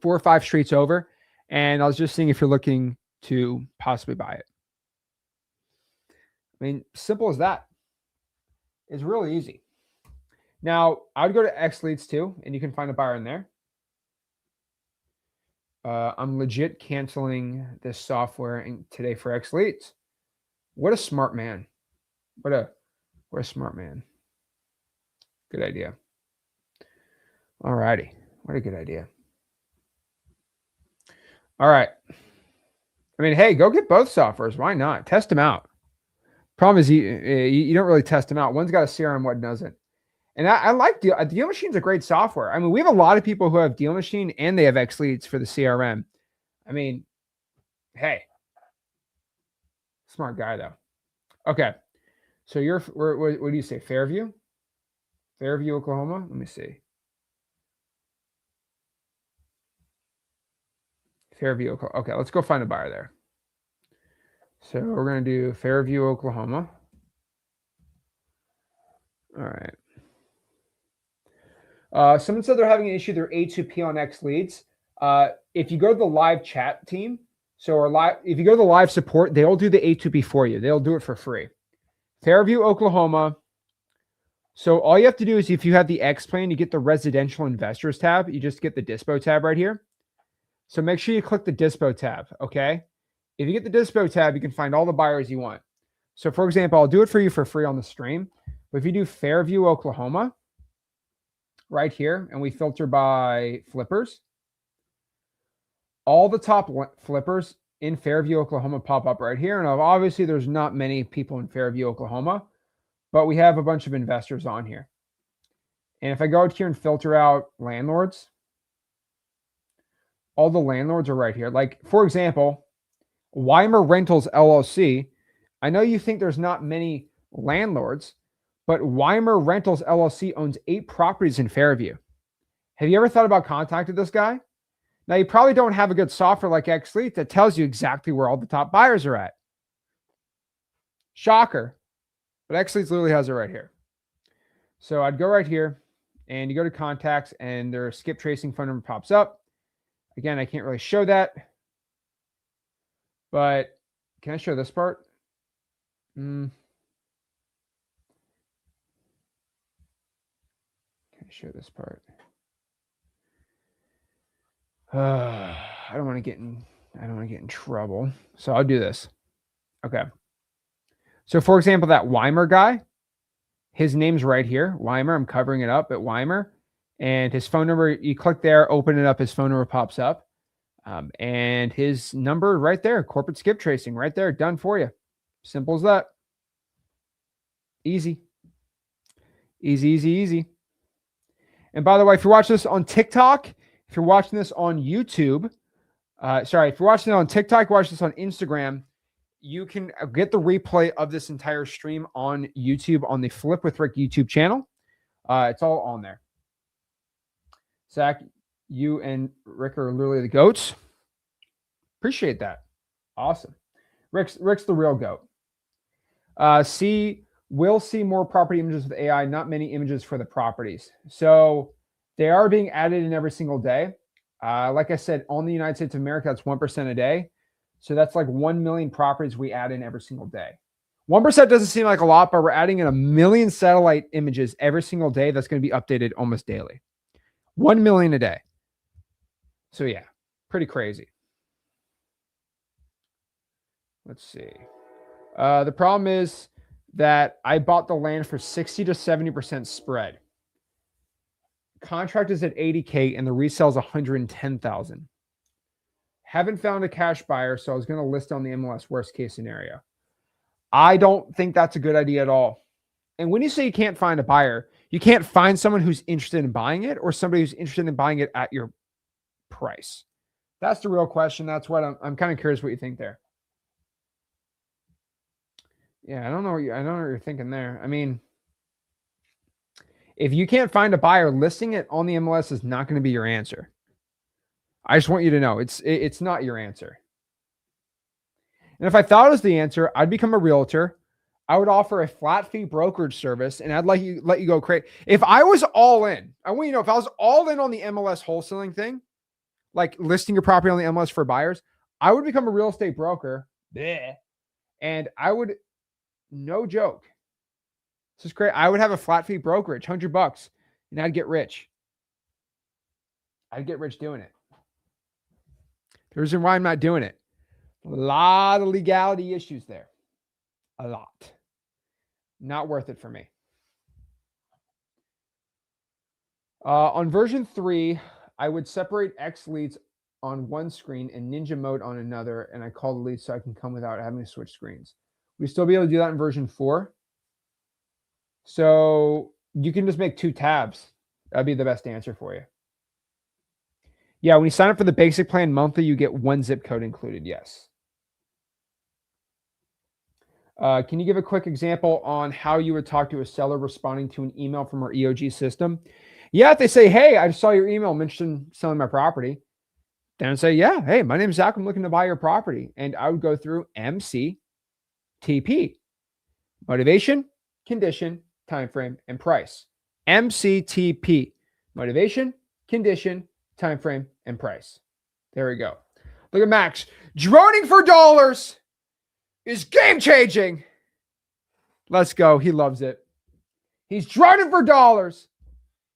4 or 5 streets over. And I was just seeing if you're looking to possibly buy it. Simple as that. It's really easy. Now, I would go to X Leads too, and you can find a buyer in there. I'm legit canceling this software today for X Leads. What a smart man. What a smart man. Good idea. All righty. What a good idea. All right. Hey, go get both softwares. Why not? Test them out. Problem is you don't really test them out. One's got a CRM, one doesn't. And I like Deal Machine's a great software. We have a lot of people who have Deal Machine and they have X Leads for the CRM. Hey, smart guy though. Okay. So what do you say? Fairview, Oklahoma. Let me see. Fairview, Oklahoma. Okay, let's go find a buyer there. So we're going to do Fairview, Oklahoma. All right. Someone said they're having an issue. They're A2P on X Leads. If you go to the live chat team, if you go to the live support, they'll do the A2P for you. They'll do it for free. Fairview, Oklahoma. So all you have to do is if you have the X plan, you get the residential investors tab. You just get the dispo tab right here. So make sure you click the dispo tab. Okay. If you get the dispo tab, you can find all the buyers you want. So for example, I'll do it for you for free on the stream. But if you do Fairview, Oklahoma, right here, and we filter by flippers, all the top flippers in Fairview, Oklahoma pop up right here. And obviously there's not many people in Fairview, Oklahoma, but we have a bunch of investors on here. And if I go out here and filter out landlords, all the landlords are right here. Like, for example, Weimer Rentals LLC. I know you think there's not many landlords, but Weimer Rentals LLC owns 8 properties in Fairview. Have you ever thought about contacting this guy? Now, you probably don't have a good software like XLead that tells you exactly where all the top buyers are at. Shocker. But XLead literally has it right here. So I'd go right here, and you go to contacts, and their skip tracing phone number pops up. Again, I can't really show that. But can I show this part? Can I show this part? I don't want to get in trouble. So I'll do this. Okay. So for example, that Weimer guy, his name's right here. Weimer, I'm covering it up at Weimer. And his phone number, you click there, open it up, his phone number pops up. And his number right there, corporate skip tracing right there, done for you. Simple as that. Easy. Easy, easy, easy. And by the way, if you're watching this on TikTok, if you're watching this on YouTube, if you're watching it on TikTok, watch this on Instagram, you can get the replay of this entire stream on YouTube on the Flip with Rick YouTube channel. It's all on there. Zach, you and Rick are literally the goats. Appreciate that. Awesome. Rick's the real goat. We'll see more property images with AI, not many images for the properties. So they are being added in every single day. Like I said, on the United States of America, that's 1% a day. So that's like 1 million properties we add in every single day. 1% doesn't seem like a lot, but we're adding in 1 million satellite images every single day. That's going to be updated almost daily. 1 million a day. So yeah, pretty crazy. Let's see. The problem is that I bought the land for 60 to 70% spread. Contract is at 80K and the resale is 110,000. Haven't found a cash buyer, so I was going to list on the MLS worst case scenario. I don't think that's a good idea at all. And when you say you can't find a buyer, you can't find someone who's interested in buying it or somebody who's interested in buying it at your price. That's the real question. That's what I'm kind of curious what you think there. Yeah, I don't know what you're thinking there. I mean, if you can't find a buyer, listing it on the MLS is not going to be your answer. I just want you to know it's not your answer. And if I thought it was the answer, I'd become a realtor. I would offer a flat fee brokerage service, and I'd let you go crazy. If I was all in, I want you to know, if I was all in on the MLS wholesaling thing, like listing your property on the MLS for buyers, I would become a real estate broker. Bleh. And I would, no joke, this is great. I would have a flat fee brokerage, $100, and I'd get rich. I'd get rich doing it. The reason why I'm not doing it, a lot of legality issues there. A lot. Not worth it for me. On version 3, I would separate X leads on one screen and Ninja mode on another, and I call the leads so I can come without having to switch screens. We still be able to do that in version 4. So you can just make 2 tabs. That'd be the best answer for you. Yeah, when you sign up for the basic plan monthly, you get 1 zip code included. Yes. Can you give a quick example on how you would talk to a seller responding to an email from our EOG system? Yeah, if they say, hey, I saw your email mentioned selling my property, then I'd say, yeah, hey, my name is Zach. I'm looking to buy your property. And I would go through MCTP, motivation, condition, time frame, and price. MCTP, motivation, condition, time frame, and price. There we go. Look at Max. Droning for dollars is game changing. Let's go. He loves it. He's droning for dollars.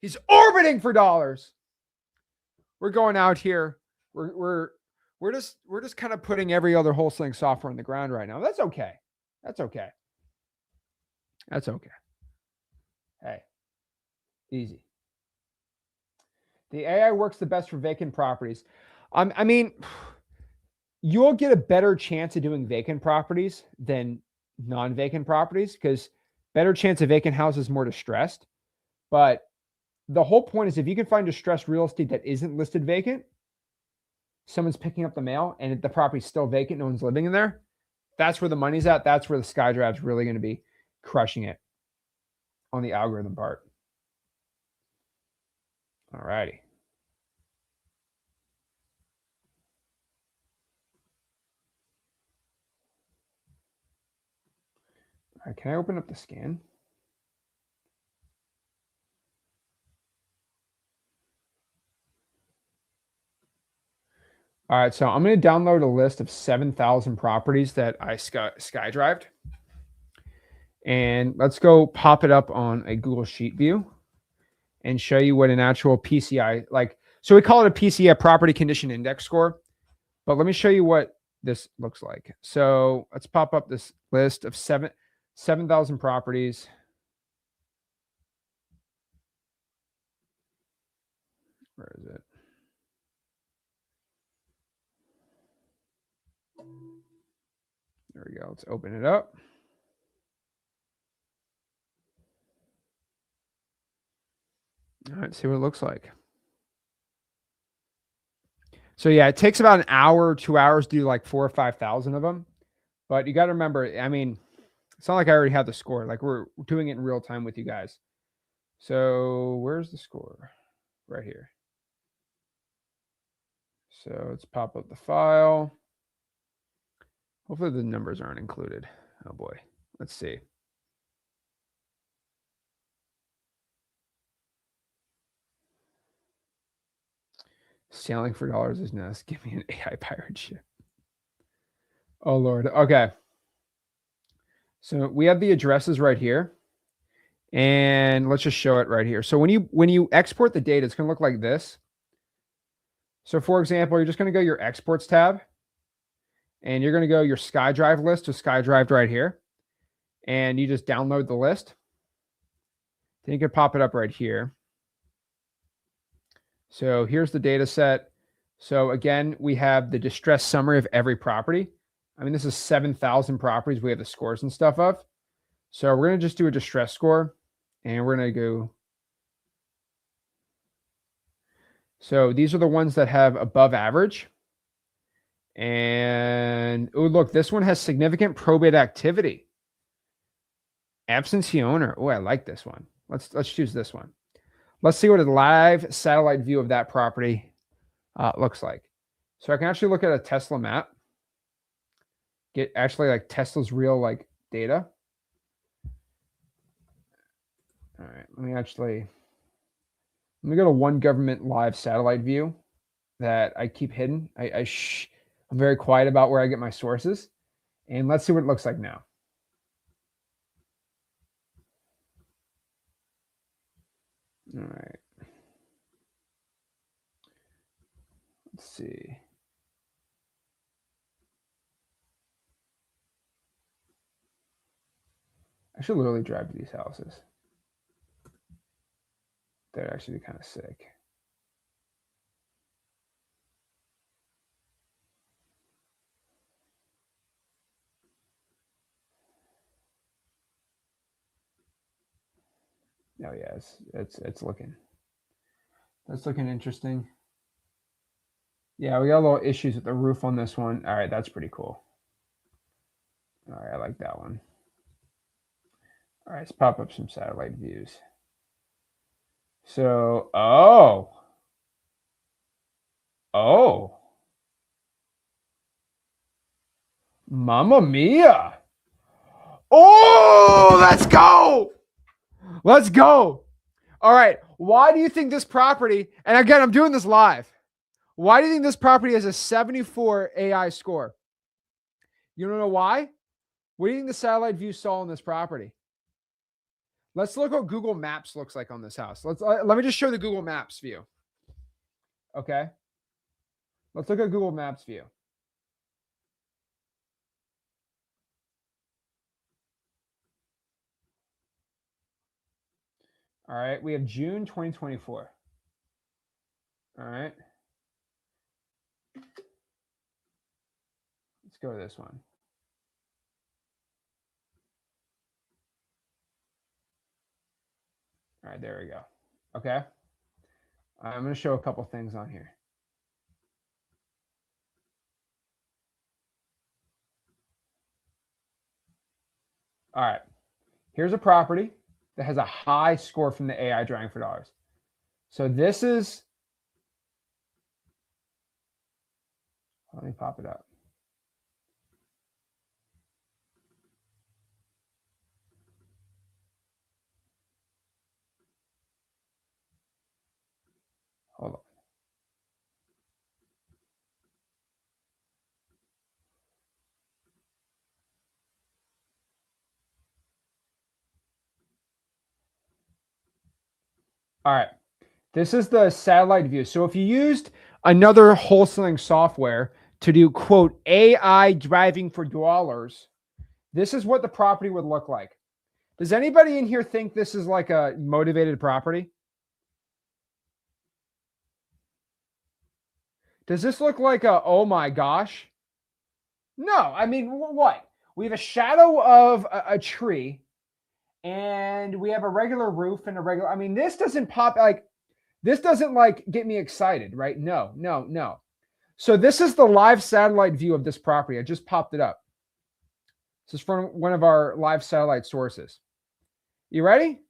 He's orbiting for dollars. We're going out here. We're just kind of putting every other wholesaling software on the ground right now. That's okay. That's okay. That's okay. Hey, easy. The AI works the best for vacant properties. I mean, you'll get a better chance of doing vacant properties than non-vacant properties because better chance of vacant houses, more distressed. But the whole point is if you can find distressed real estate that isn't listed vacant, someone's picking up the mail and the property's still vacant, no one's living in there, that's where the money's at. That's where the SkyDrive's really going to be crushing it on the algorithm part. All righty. All right, can I open up the scan? All right, so I'm going to download a list of 7,000 properties that I SkyDrived. And let's go pop it up on a Google Sheet view and show you what an actual PCI, like, so we call it a PCI, property condition index score. But let me show you what this looks like. So let's pop up this list of 7,000 properties. Where is it? There we go. Let's open it up. All right, see what it looks like. So yeah, it takes about an hour, 2 hours to do like 4,000 or 5,000 of them. But you got to remember, I mean, it's not like I already have the score. Like we're doing it in real time with you guys. So where's the score? Right here. So let's pop up the file. Hopefully the numbers aren't included. Oh boy. Let's see. Selling for dollars is nice. Give me an AI pirate ship. Oh Lord. Okay. So we have the addresses right here. And let's just show it right here. So when you export the data, it's going to look like this. So for example, you're just going to go your exports tab and you're going to go your SkyDrive list to SkyDrive right here. And you just download the list. Then you can pop it up right here. So here's the data set. So again, we have the distress summary of every property. I mean, this is 7,000 properties. We have the scores and stuff of. So we're going to just do a distress score and we're going to go. So these are the ones that have above average. And oh, look, this one has significant probate activity. Absentee owner. Oh, I like this one. Let's choose this one. Let's see what a live satellite view of that property looks like. So I can actually look at a Tesla map, get actually like Tesla's real like data. All right, let me go to one government live satellite view that I keep hidden. I'm very quiet about where I get my sources. And let's see what it looks like now. All right. Let's see. I should literally drive to these houses. They'd actually be kind of sick. Oh yeah, it's looking. That's looking interesting. Yeah, we got a little issues with the roof on this one. All right, that's pretty cool. All right, I like that one. All right, let's pop up some satellite views. So, oh, Mamma Mia. Oh, let's go. Let's go. All right. Why do you think this property, and again, I'm doing this live. Why do you think this property has a 74 AI score? You don't know why? What do you think the satellite view saw on this property? Let's look what Google Maps looks like on this house. Let me just show the Google Maps view. Okay. Let's look at Google Maps view. All right, we have June 2024. All right. Let's go to this one. All right, there we go. Okay. I'm going to show a couple things on here. All right. Here's a property that has a high score from the AI drawing for dollars. So this is, let me pop it up. Hold on. All right. This is the satellite view. So if you used another wholesaling software to do, quote, AI driving for dollars, this is what the property would look like. Does anybody in here think this is like a motivated property? Does this look like a, oh my gosh? No, I mean, what? We have a shadow of a tree and we have a regular roof and a regular, I mean, this doesn't pop like, this doesn't like get me excited, right? No, no, no. So this is the live satellite view of this property. I just popped it up. This is from one of our live satellite sources. You ready?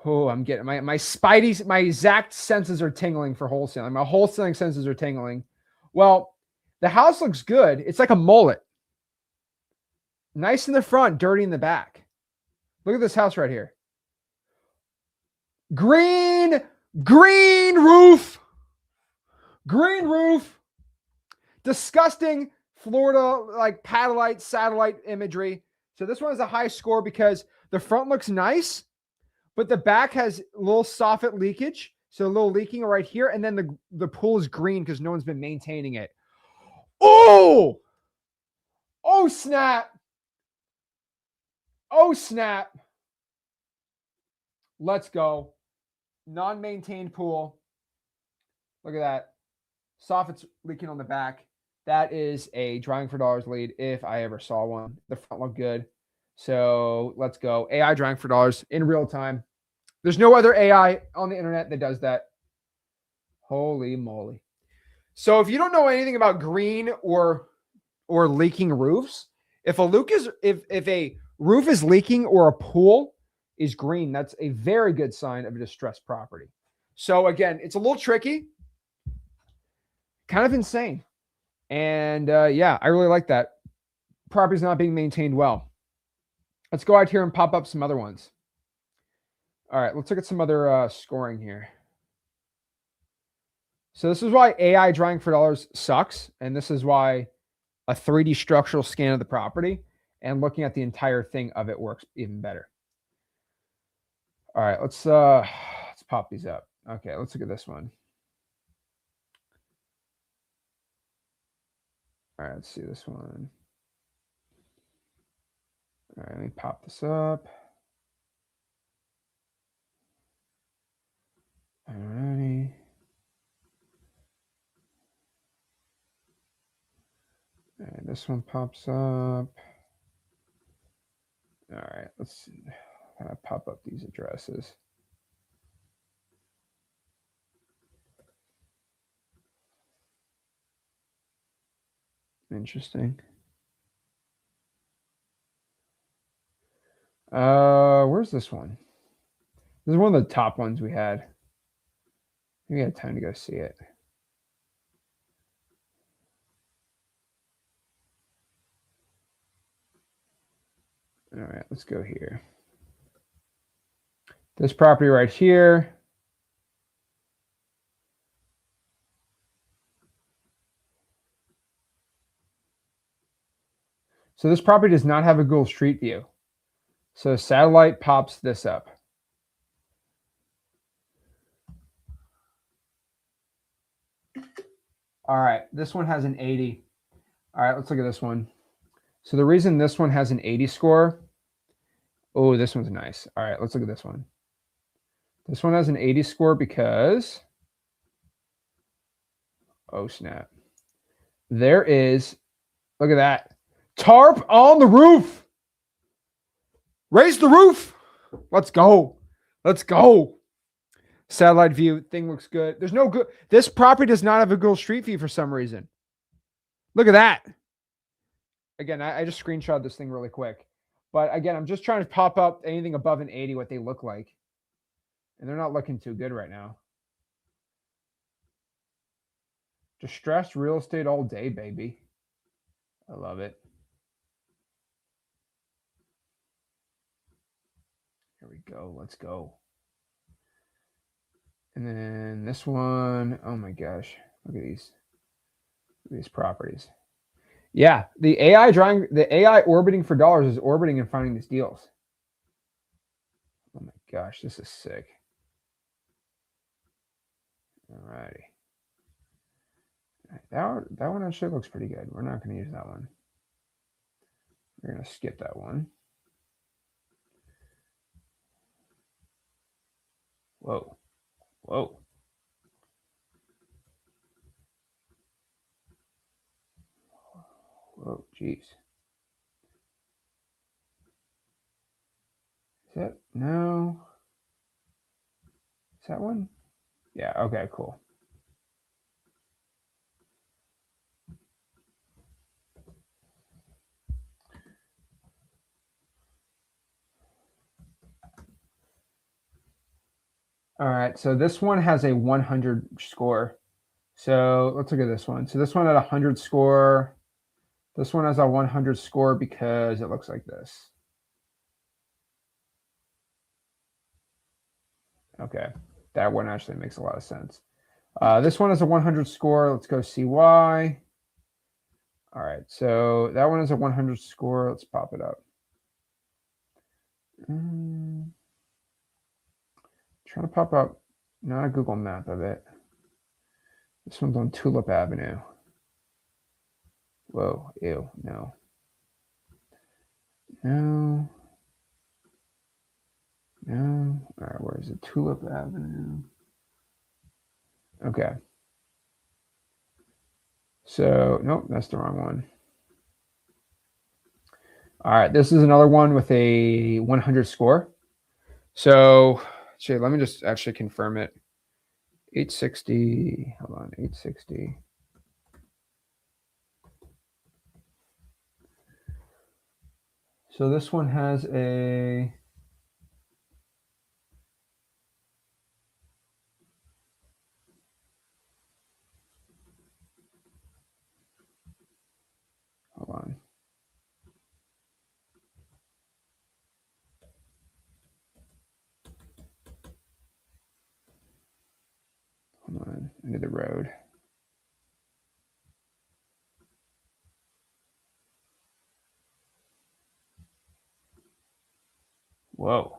Oh, I'm getting my Spidey's, my exact senses are tingling for wholesaling. My wholesaling senses are tingling. Well, the house looks good. It's like a mullet. Nice in the front, dirty in the back. Look at this house right here. Green roof. Green roof. Disgusting Florida, like satellite imagery. So this one has a high score because the front looks nice, but the back has a little soffit leakage. So a little leaking right here. And then the pool is green because no one's been maintaining it. Oh, snap. Oh, snap. Let's go. Non-maintained pool. Look at that. Soffit's leaking on the back. That is a drawing for dollars lead if I ever saw one. The front looked good. So let's go. AI drawing for dollars in real time. There's no other AI on the internet that does that. Holy moly. So if you don't know anything about green or leaking roofs, if a roof is leaking or a pool is green, that's a very good sign of a distressed property. So again, it's a little tricky, kind of insane. And yeah, I really like that. Property's not being maintained well. Let's go out here and pop up some other ones. All right, let's look at some other scoring here. So this is why AI drawing for dollars sucks. And this is why a 3D structural scan of the property and looking at the entire thing of it works even better. All right, let's pop these up. Okay, let's look at this one. All right, let's see this one. All right, let me pop this up. All righty. All right, this one pops up. All right, let's kind of pop up these addresses. Interesting. Where's this one? This is one of the top ones we had. We had time to go see it. All right, let's go here. This property right here. So this property does not have a Google Street View. So satellite pops this up. All right, this one has an 80. All right, let's look at this one. So the reason this one has an 80 score, oh, this one's nice. All right, let's look at this one. This one has an 80 score because, oh snap. There is, look at that. Tarp on the roof. Raise the roof. Let's go. Let's go. Satellite view thing looks good. There's no good. This property does not have a Google Street View for some reason. Look at that. Again, I just screenshot this thing really quick. But again, I'm just trying to pop up anything above an 80, what they look like. And they're not looking too good right now. Distressed real estate all day, baby. I love it. Here we go. Let's go. And then this one, oh my gosh. Look at these. Look at these properties. Yeah, the AI orbiting for dollars is orbiting and finding these deals. Oh my gosh, this is sick. All righty. That one actually looks pretty good. We're not going to use that one. We're going to skip that one. Whoa. Whoa. Whoa, jeez. Is that, no. Is that one? Yeah, okay, cool. All right, so this one has a 100 score. So let's look at this one. So this one had a 100 score. This one has a 100 score because it looks like this. Okay, that one actually makes a lot of sense. This one has a 100 score. Let's go see why. All right, so that one is a 100 score. Let's pop it up. Trying to pop up, not a Google map of it. This one's on Tulip Avenue. Whoa, ew, no. No. No. All right, where is it? Tulip Avenue. Okay. So, nope, that's the wrong one. All right, this is another one with a 100 score. So, let me just actually confirm it. 860, hold on, 860. So this one has a, hold on. Hold on, into the road. Whoa.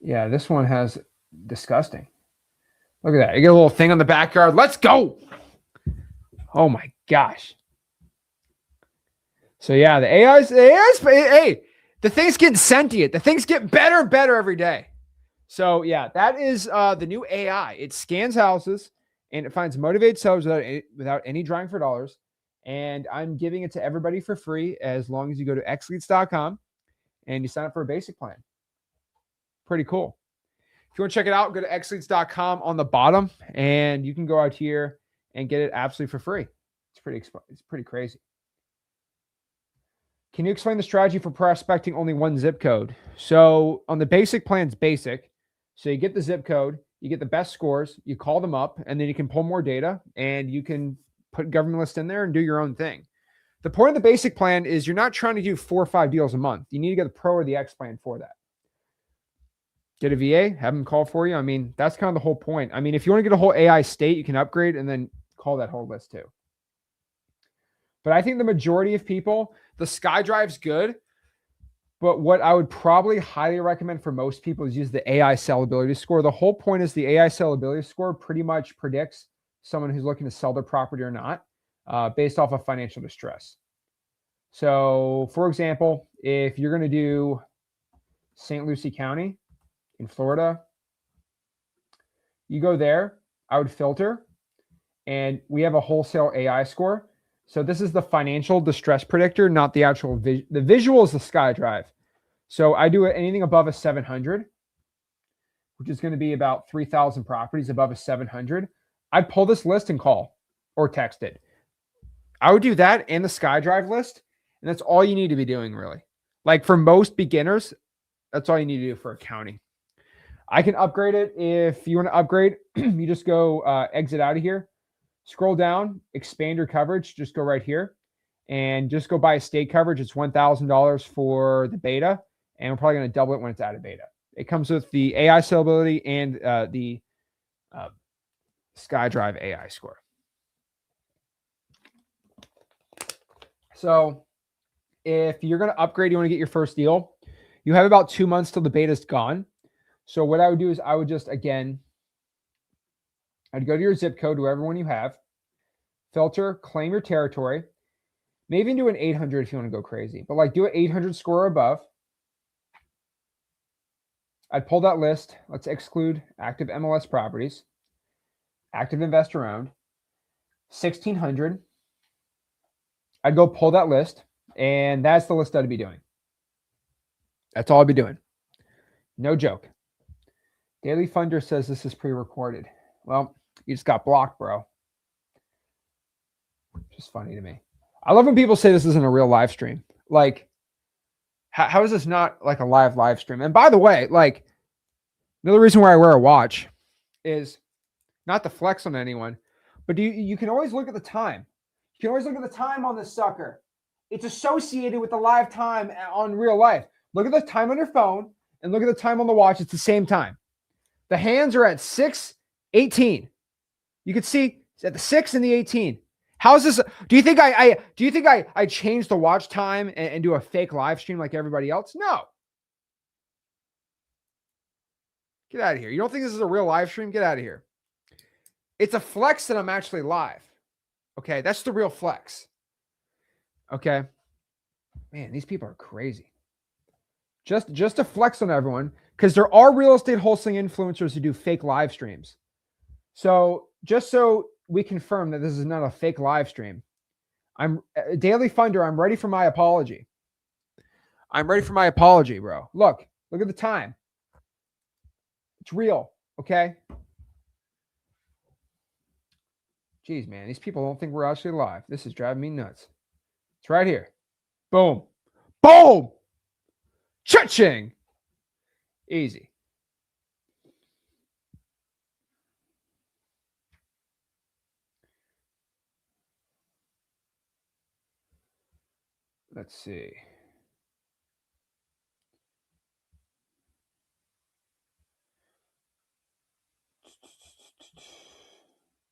Yeah, this one has disgusting. Look at that. You get a little thing on the backyard. Let's go. Oh my gosh. So yeah, the AI's, hey, the thing's getting sentient. The thing's getting better and better every day. So yeah, that is the new AI. It scans houses and it finds motivated sellers without any drawing for dollars. And I'm giving it to everybody for free as long as you go to xleads.com and you sign up for a basic plan. Pretty cool. If you want to check it out, go to xleads.com on the bottom and you can go out here and get it absolutely for free. It's pretty crazy. Can you explain the strategy for prospecting only one zip code? So on the basic plan, it's basic. So you get the zip code, you get the best scores, you call them up, and then you can pull more data and you can put government list in there and do your own thing. The point of the basic plan is you're not trying to do 4 or 5 deals a month. You need to get the pro or the X plan for that. Get a VA, have them call for you. I mean, that's kind of the whole point. I mean, if you want to get a whole AI state, you can upgrade and then call that whole list too. But I think the majority of people, the SkyDrive's good. But what I would probably highly recommend for most people is use the AI sellability score. The whole point is the AI sellability score pretty much predicts someone who's looking to sell their property or not based off of financial distress. So, for example, if you're going to do St. Lucie County in Florida, you go there, I would filter, and we have a wholesale AI score. So this is the financial distress predictor, not the actual the visual is the SkyDrive. So I do anything above a 700, which is going to be about 3,000 properties above a 700. I'd pull this list and call or text it. I would do that and the SkyDrive list, and that's all you need to be doing, really. Like for most beginners, that's all you need to do for a county. I can upgrade it. If you want to upgrade, you just go exit out of here, scroll down, expand your coverage, just go right here, and just go buy a state coverage. It's $1,000 for the beta, and we're probably going to double it when it's out of beta. It comes with the AI scalability and the SkyDrive AI score. So if you're going to upgrade, you want to get your first deal, you have about 2 months till the beta's gone. So what I would do is I would just, again, I'd go to your zip code, whoever one you have, filter, claim your territory, maybe even do an 800 if you want to go crazy, but like do an 800 score or above. I'd pull that list. Let's exclude active MLS properties, active investor owned, 1,600. I'd go pull that list, and that's the list I'd be doing. That's all I'd be doing. No joke. Daily Funder says this is pre-recorded. Well, you just got blocked, bro. Just funny to me. I love when people say this isn't a real live stream. Like, how is this not like a live stream? And by the way, like, another reason why I wear a watch is not to flex on anyone, but you can always look at the time. You can always look at the time on this sucker. It's associated with the live time on real life. Look at the time on your phone and look at the time on the watch. It's the same time. The hands are at 6:18. You can see it's at the 6 and the 18. How is this? Do you think I change the watch time and do a fake live stream like everybody else? No. Get out of here. You don't think this is a real live stream? Get out of here. It's a flex that I'm actually live. Okay, that's the real flex. Okay. Man, these people are crazy. Just to flex on everyone, because there are real estate wholesaling influencers who do fake live streams. So just so we confirm that this is not a fake live stream, I'm Daily Funder. I'm ready for my apology. I'm ready for my apology, bro. Look at the time. It's real. Okay. Jeez, man, these people don't think we're actually live. This is driving me nuts. It's right here. Boom. Boom. Cha-ching. Easy. Let's see.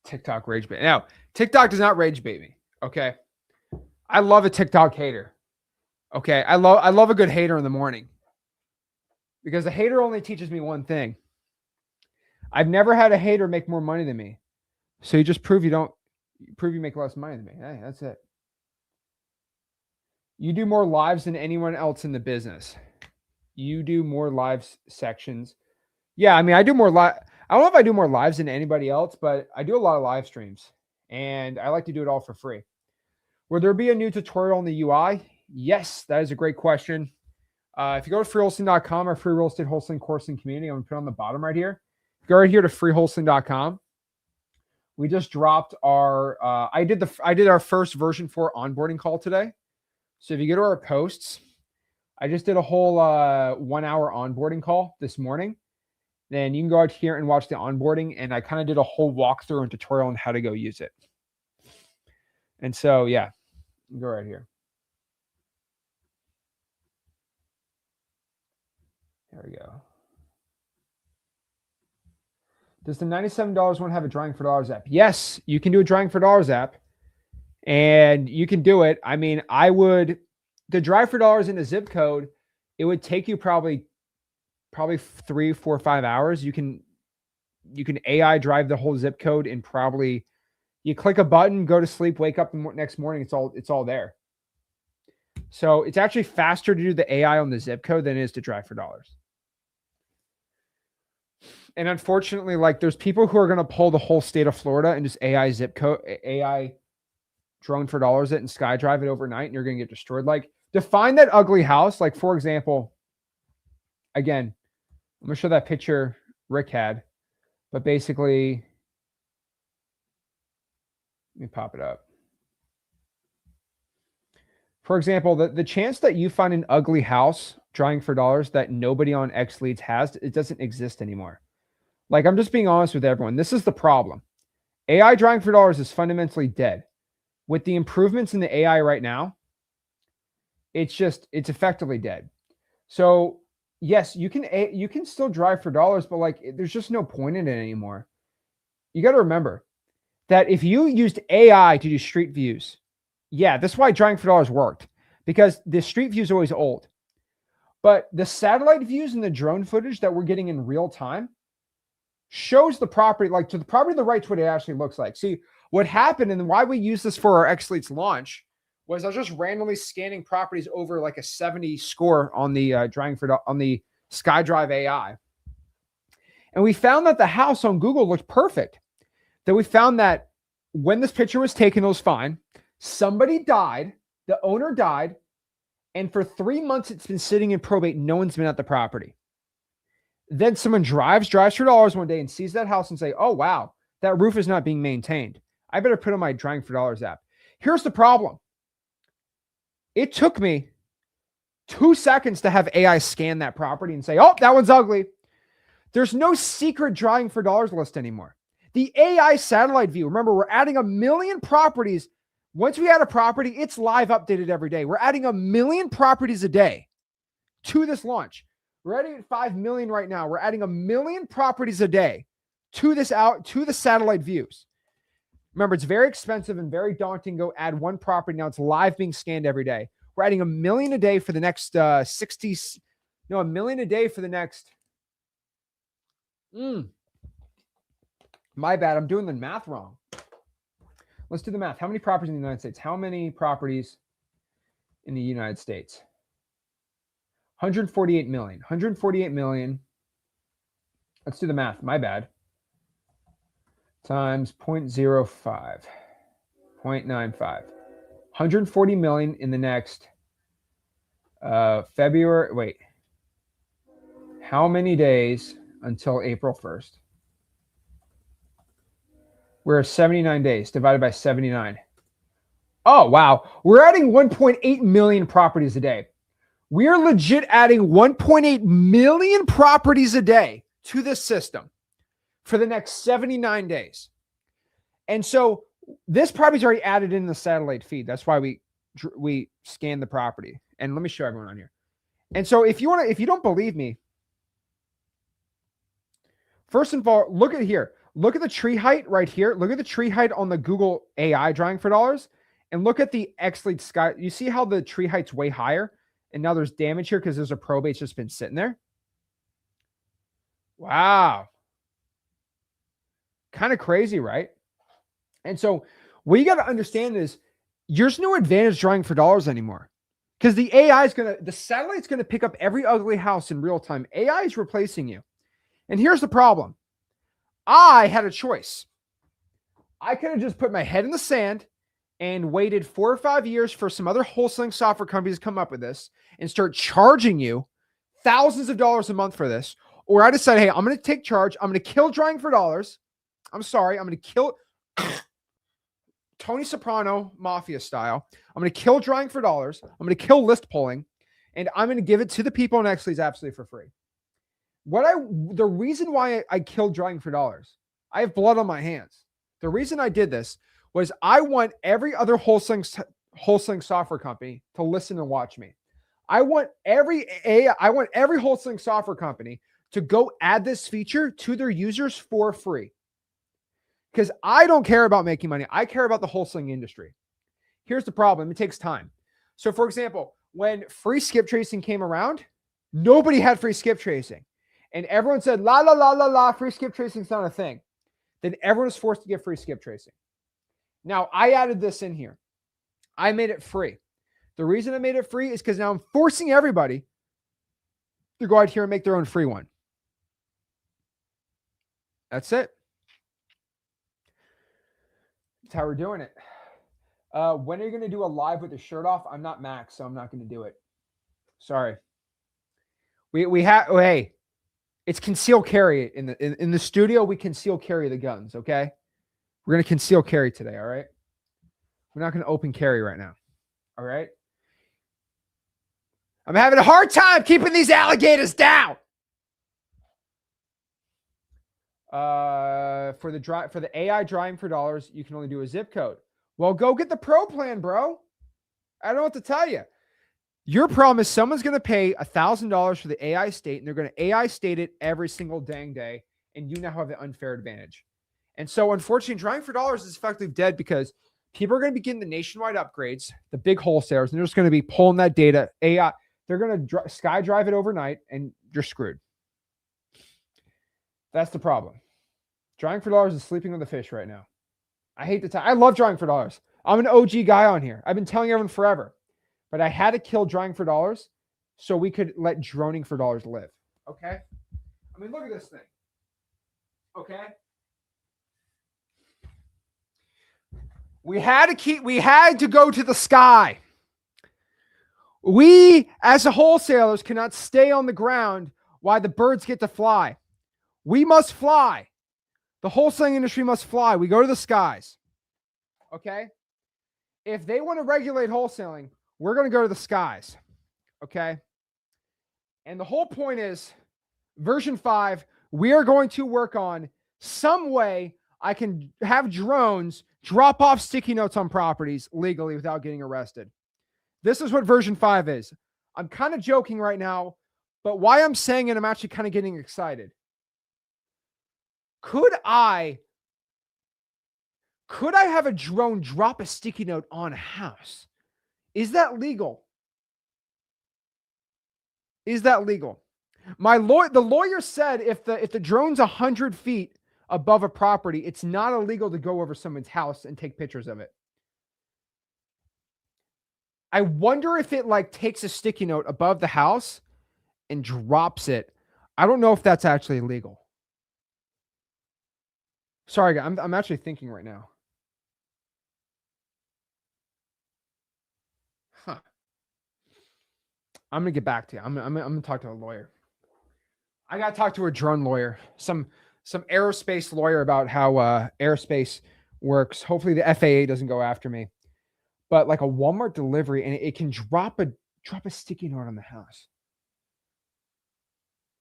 TikTok rage bait. Now, TikTok does not rage bait me. Okay. I love a TikTok hater. Okay. I love a good hater in the morning, because a hater only teaches me one thing. I've never had a hater make more money than me. So you just prove you make less money than me. Hey, that's it. You do more lives than anyone else in the business. You do more live sections. Yeah, I mean, I do more live. I don't know if I do more lives than anybody else, but I do a lot of live streams, and I like to do it all for free. Will there be a new tutorial on the UI? Yes, that is a great question. If you go to freewholesaling.com, our free real estate wholesaling course and community, I'm going to put on the bottom right here. Go right here to freewholesaling.com. We just dropped our, I did our first version 4 onboarding call today. So if you go to our posts, I just did a whole 1 hour onboarding call this morning. Then you can go out here and watch the onboarding. And I kind of did a whole walkthrough and tutorial on how to go use it. And so, yeah, go right here. There we go. Does the $97 one have a drawing for dollars app? Yes, you can do a drawing for dollars app, and you can do it. I mean, the drawing for dollars in a zip code, it would take you probably 3, 4, 5 hours. You can AI drive the whole zip code in probably, you click a button, go to sleep, wake up the next morning. It's all there. So it's actually faster to do the AI on the zip code than it is to drive for dollars. And unfortunately, like there's people who are going to pull the whole state of Florida and just AI zip code, AI drone for dollars it and SkyDrive it overnight, and you're going to get destroyed. Like define that ugly house. Like for example, again, I'm going to show that picture Rick had, but basically, let me pop it up. For example, the chance that you find an ugly house drawing for dollars that nobody on X Leads has, it doesn't exist anymore. Like I'm just being honest with everyone. This is the problem. AI drawing for dollars is fundamentally dead. With the improvements in the AI right now, it's effectively dead. So yes, you can still drive for dollars, but like there's just no point in it anymore. You got to remember that if you used AI to do street views, yeah, that's why driving for dollars worked, because the street view is always old. But the satellite views and the drone footage that we're getting in real time shows the property, like to the property to the right, to what it actually looks like. See, what happened and why we use this for our X-Leads launch was I was just randomly scanning properties over like a 70 score on the on the SkyDrive AI. And we found that the house on Google looked perfect. Then we found that when this picture was taken, it was fine. Somebody died, the owner died, and for 3 months it's been sitting in probate. No one's been at the property. Then someone drives for dollars one day and sees that house and say, oh, wow, that roof is not being maintained. I better put on my Driving for Dollars app. Here's the problem. It took me 2 seconds to have AI scan that property and say, oh, that one's ugly. There's no secret Driving for Dollars list anymore. The AI satellite view, remember, we're adding 1 million properties. Once we add a property, it's live updated every day. We're adding 1 million properties a day to this launch. We're already at 5 million right now. We're adding 1 million properties a day to the satellite views. Remember, it's very expensive and very daunting. Go add one property. Now it's live being scanned every day. We're adding 1 million a day for the next 1 million a day for the next. My bad. I'm doing the math wrong. Let's do the math. How many properties in the United States? How many properties in the United States? 148 million. 148 million. Let's do the math. My bad. Times 0.05. 0.95. 140 million in the next February. Wait. How many days until April 1st? We're 79 days divided by 79. Oh, wow. We're adding 1.8 million properties a day. We are legit adding 1.8 million properties a day to this system for the next 79 days. And so this property is already added in the satellite feed. That's why we scan the property. And let me show everyone on here. And so if you don't believe me, first of all, look at here. Look at the tree height right here. Look at the tree height on the Google AI Driving for Dollars, and look at the X-Lead Sky. You see how the tree height's way higher? And now there's damage here because there's a probate just been sitting there. Wow. Kind of crazy, right? And so what you got to understand is there's no advantage Driving for Dollars anymore, because the satellite's going to pick up every ugly house in real time. AI is replacing you. And here's the problem. I had a choice. I could have just put my head in the sand and waited 4 or 5 years for some other wholesaling software companies to come up with this and start charging you thousands of dollars a month for this. Or I decided, hey, I'm going to take charge. I'm going to kill Driving for Dollars. I'm sorry. I'm going to kill Tony Soprano Mafia style. I'm going to kill Driving for Dollars. I'm going to kill list polling, and I'm going to give it to the people on X-Leads absolutely for free. The reason why I killed Driving for Dollars, I have blood on my hands. The reason I did this was I want every other wholesaling software company to listen and watch me. I want every wholesaling software company to go add this feature to their users for free. Because I don't care about making money. I care about the wholesaling industry. Here's the problem. It takes time. So for example, when free skip tracing came around, nobody had free skip tracing. And everyone said, la, la, la, la, la, free skip tracing is not a thing. Then everyone was forced to get free skip tracing. Now, I added this in here. I made it free. The reason I made it free is because now I'm forcing everybody to go out here and make their own free one. That's it. That's how we're doing it. When are you going to do a live with the shirt off? I'm not Max, so I'm not going to do it. Sorry. We have. Oh, hey, it's conceal carry in the studio. We conceal carry the guns. Okay, we're going to conceal carry today. All right. We're not going to open carry right now. All right. I'm having a hard time keeping these alligators down. For the AI drying for dollars, you can only do a zip code. Well, go get the pro plan, bro. I don't know what to tell you. Your problem is someone's going to pay $1,000 for the AI state, and they're going to AI state it every single dang day, and you now have the unfair advantage. And so, unfortunately, drying for dollars is effectively dead because people are going to be getting the nationwide upgrades, the big wholesalers, and they're just going to be pulling that data. AI, they're going to sky drive it overnight, and you're screwed. That's the problem. Drying for dollars is sleeping with the fish right now. I hate the time. I love drying for dollars. I'm an OG guy on here. I've been telling everyone forever. But I had to kill drying for dollars so we could let droning for dollars live. Okay? I mean, look at this thing. Okay? We had to go to the sky. We, as the wholesalers, cannot stay on the ground while the birds get to fly. We must fly. The wholesaling industry must fly. We go to the skies. Okay? If they want to regulate wholesaling, we're going to go to the skies. Okay? And the whole point is, version 5, we are going to work on some way I can have drones drop off sticky notes on properties legally without getting arrested. This is what version 5 is. I'm kind of joking right now, but why I'm saying it, I'm actually kind of getting excited. Could I have a drone drop a sticky note on a house? Is that legal? Is that legal? The lawyer said if the drone's 100 feet above a property, it's not illegal to go over someone's house and take pictures of it. I wonder if it takes a sticky note above the house and drops it. I don't know if that's actually illegal. Sorry, I'm actually thinking right now. Huh. I'm gonna get back to you. I'm gonna talk to a lawyer. I gotta talk to a drone lawyer, some aerospace lawyer about how aerospace works. Hopefully the FAA doesn't go after me. But like a Walmart delivery, and it can drop a sticky note on the house.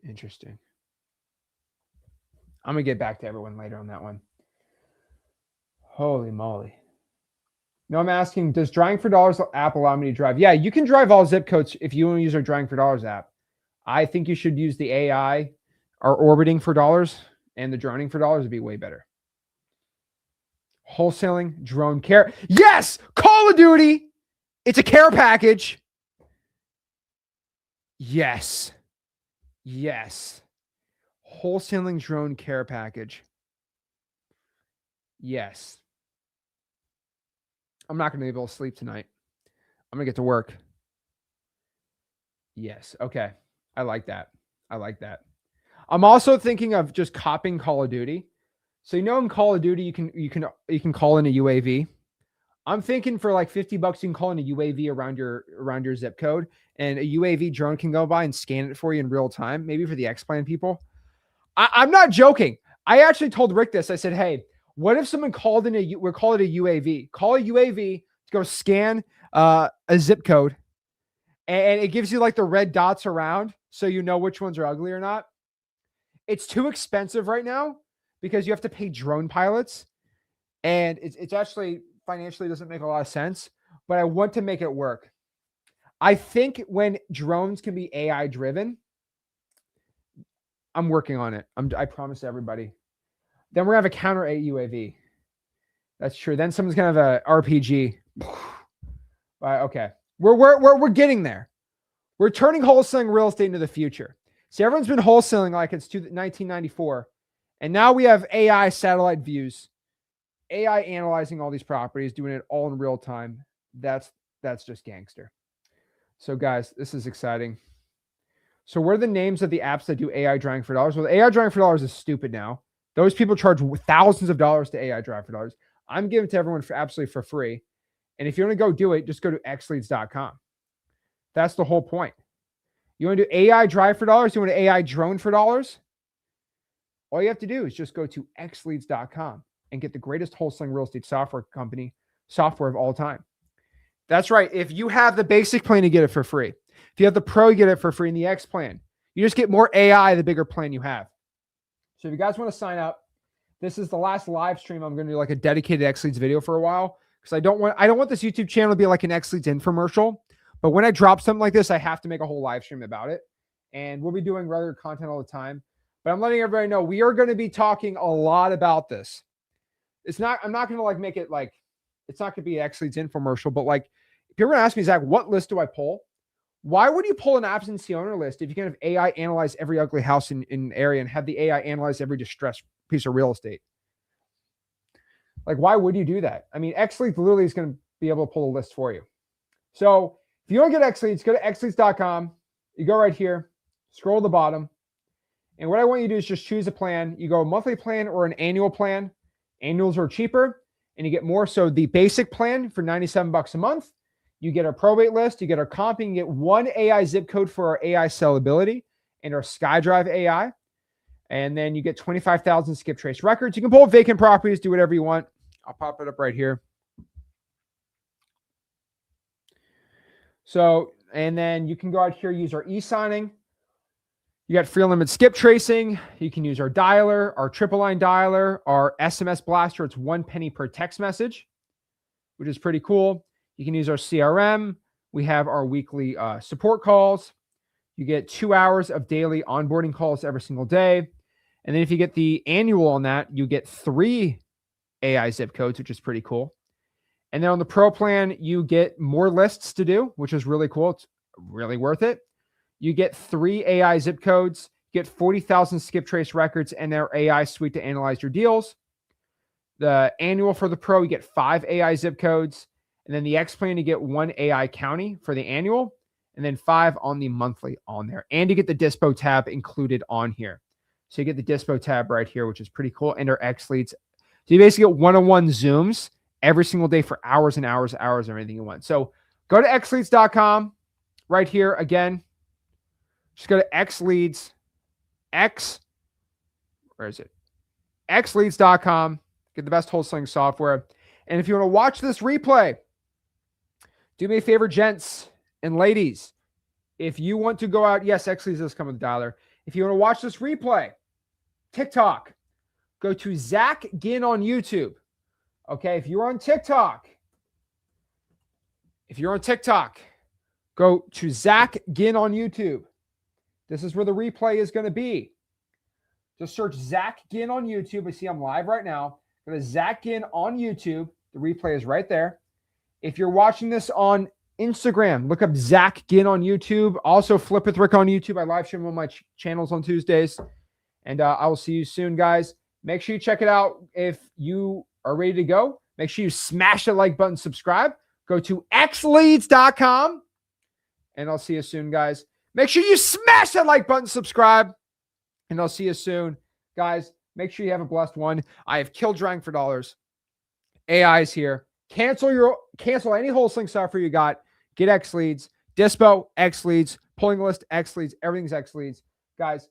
Interesting. I'm gonna get back to everyone later on that one. Holy moly. No, I'm asking, does Drying for Dollars app allow me to drive? Yeah, you can drive all zip codes if you want to use our Drying for Dollars app. I think you should use the AI or orbiting for dollars, and the droning for dollars would be way better. Wholesaling, drone care. Yes! Call of Duty! It's a care package. Yes. Yes. Wholesaling drone care package. Yes. I'm not going to be able to sleep tonight. I'm going to get to work. Yes. Okay. I like that. I like that. I'm also thinking of just copying Call of Duty. So in Call of Duty, you can call in a UAV. I'm thinking for like $50, you can call in a UAV around your zip code, and a UAV drone can go by and scan it for you in real time. Maybe for the X-Plan people. I'm not joking. I actually told Rick this. I said, hey, what if someone called in we'll call it a UAV. Call a UAV to go scan a zip code, and it gives you like the red dots around so you know which ones are ugly or not. It's too expensive right now because you have to pay drone pilots, and it's actually financially doesn't make a lot of sense, but I want to make it work. I think when drones can be AI driven, I'm working on it. I promise everybody. Then we're gonna have a counter UAV. That's true. Then someone's gonna have a RPG. Okay, we're getting there. We're turning wholesaling real estate into the future. See, everyone's been wholesaling like it's 1994, and now we have AI satellite views, AI analyzing all these properties, doing it all in real time. That's just gangster. So guys, this is exciting. So what are the names of the apps that do AI drawing for dollars? Well, AI drawing for dollars is stupid now. Those people charge thousands of dollars to AI drawing for dollars. I'm giving it to everyone for absolutely for free. And if you want to go do it, just go to xleads.com. That's the whole point. You want to do AI drive for dollars? You want to AI drone for dollars? All you have to do is just go to xleads.com and get the greatest wholesaling real estate software of all time. That's right. If you have the basic plan, you get it for free. If you have the pro, you get it for free. In the X plan, you just get more AI the bigger plan you have. So if you guys want to sign up, this is the last live stream. I'm going to do like a dedicated X Leads video for a while because I don't want this YouTube channel to be like an X Leads infomercial. But when I drop something like this, I have to make a whole live stream about it. And we'll be doing regular content all the time. But I'm letting everybody know we are going to be talking a lot about this. I'm not going to like make it like, it's not going to be an X Leads infomercial, but like, if you're going to ask me, Zach, what list do I pull? Why would you pull an absentee owner list if you can have AI analyze every ugly house in an area and have the AI analyze every distressed piece of real estate? Like, why would you do that? I mean, X Leads literally is going to be able to pull a list for you. So if you want to get X Leads, go to xleads.com. You go right here, scroll to the bottom. And what I want you to do is just choose a plan. You go a monthly plan or an annual plan. Annuals are cheaper and you get more. So the basic plan for $97 a month, you get our probate list, you get our comping, you get one AI zip code for our AI sellability and our SkyDrive AI. And then you get 25,000 skip trace records. You can pull vacant properties, do whatever you want. I'll pop it up right here. So, and then you can go out here, use our e-signing. You got free limit skip tracing. You can use our dialer, our triple line dialer, our SMS blaster. It's 1 penny per text message, which is pretty cool. You can use our CRM. We have our weekly support calls. You get 2 hours of daily onboarding calls every single day. And then if you get the annual on that, you get 3 AI zip codes, which is pretty cool. And then on the pro plan, you get more lists to do, which is really cool. It's really worth it. You get 3 AI zip codes, you get 40,000 skip trace records and their AI suite to analyze your deals. The annual for the pro, you get 5 AI zip codes. And then the X plan, you get 1 AI county for the annual and then 5 on the monthly on there. And you get the Dispo tab included on here. So you get the Dispo tab right here, which is pretty cool. And our X Leads. So you basically get one-on-one Zooms every single day for hours and hours, of everything you want. So go to xleads.com right here again. Just go to xleads, where is it? xleads.com. Get the best wholesaling software. And if you want to watch this replay, do me a favor, gents and ladies. If you want to go out, yes, X Leads does come with a dialer. If you want to watch this replay, TikTok, go to Zach Ginn on YouTube. Okay, if you're on TikTok, go to Zach Ginn on YouTube. This is where the replay is going to be. Just search Zach Ginn on YouTube. I see I'm live right now. Go to Zach Ginn on YouTube. The replay is right there. If you're watching this on Instagram, look up Zach Ginn on YouTube. Also, Flip with Rick on YouTube. I live stream on my channels on Tuesdays. And I will see you soon, guys. Make sure you check it out. If you are ready to go, make sure you smash the like button, subscribe. Go to xleads.com. And I'll see you soon, guys. Make sure you smash that like button, subscribe. And I'll see you soon. Guys, make sure you have a blessed one. I have killed drawing for dollars. AI is here. Cancel any wholesaling software you got. Get X Leads. Dispo, X Leads. Pulling list, X Leads. Everything's X Leads. Guys,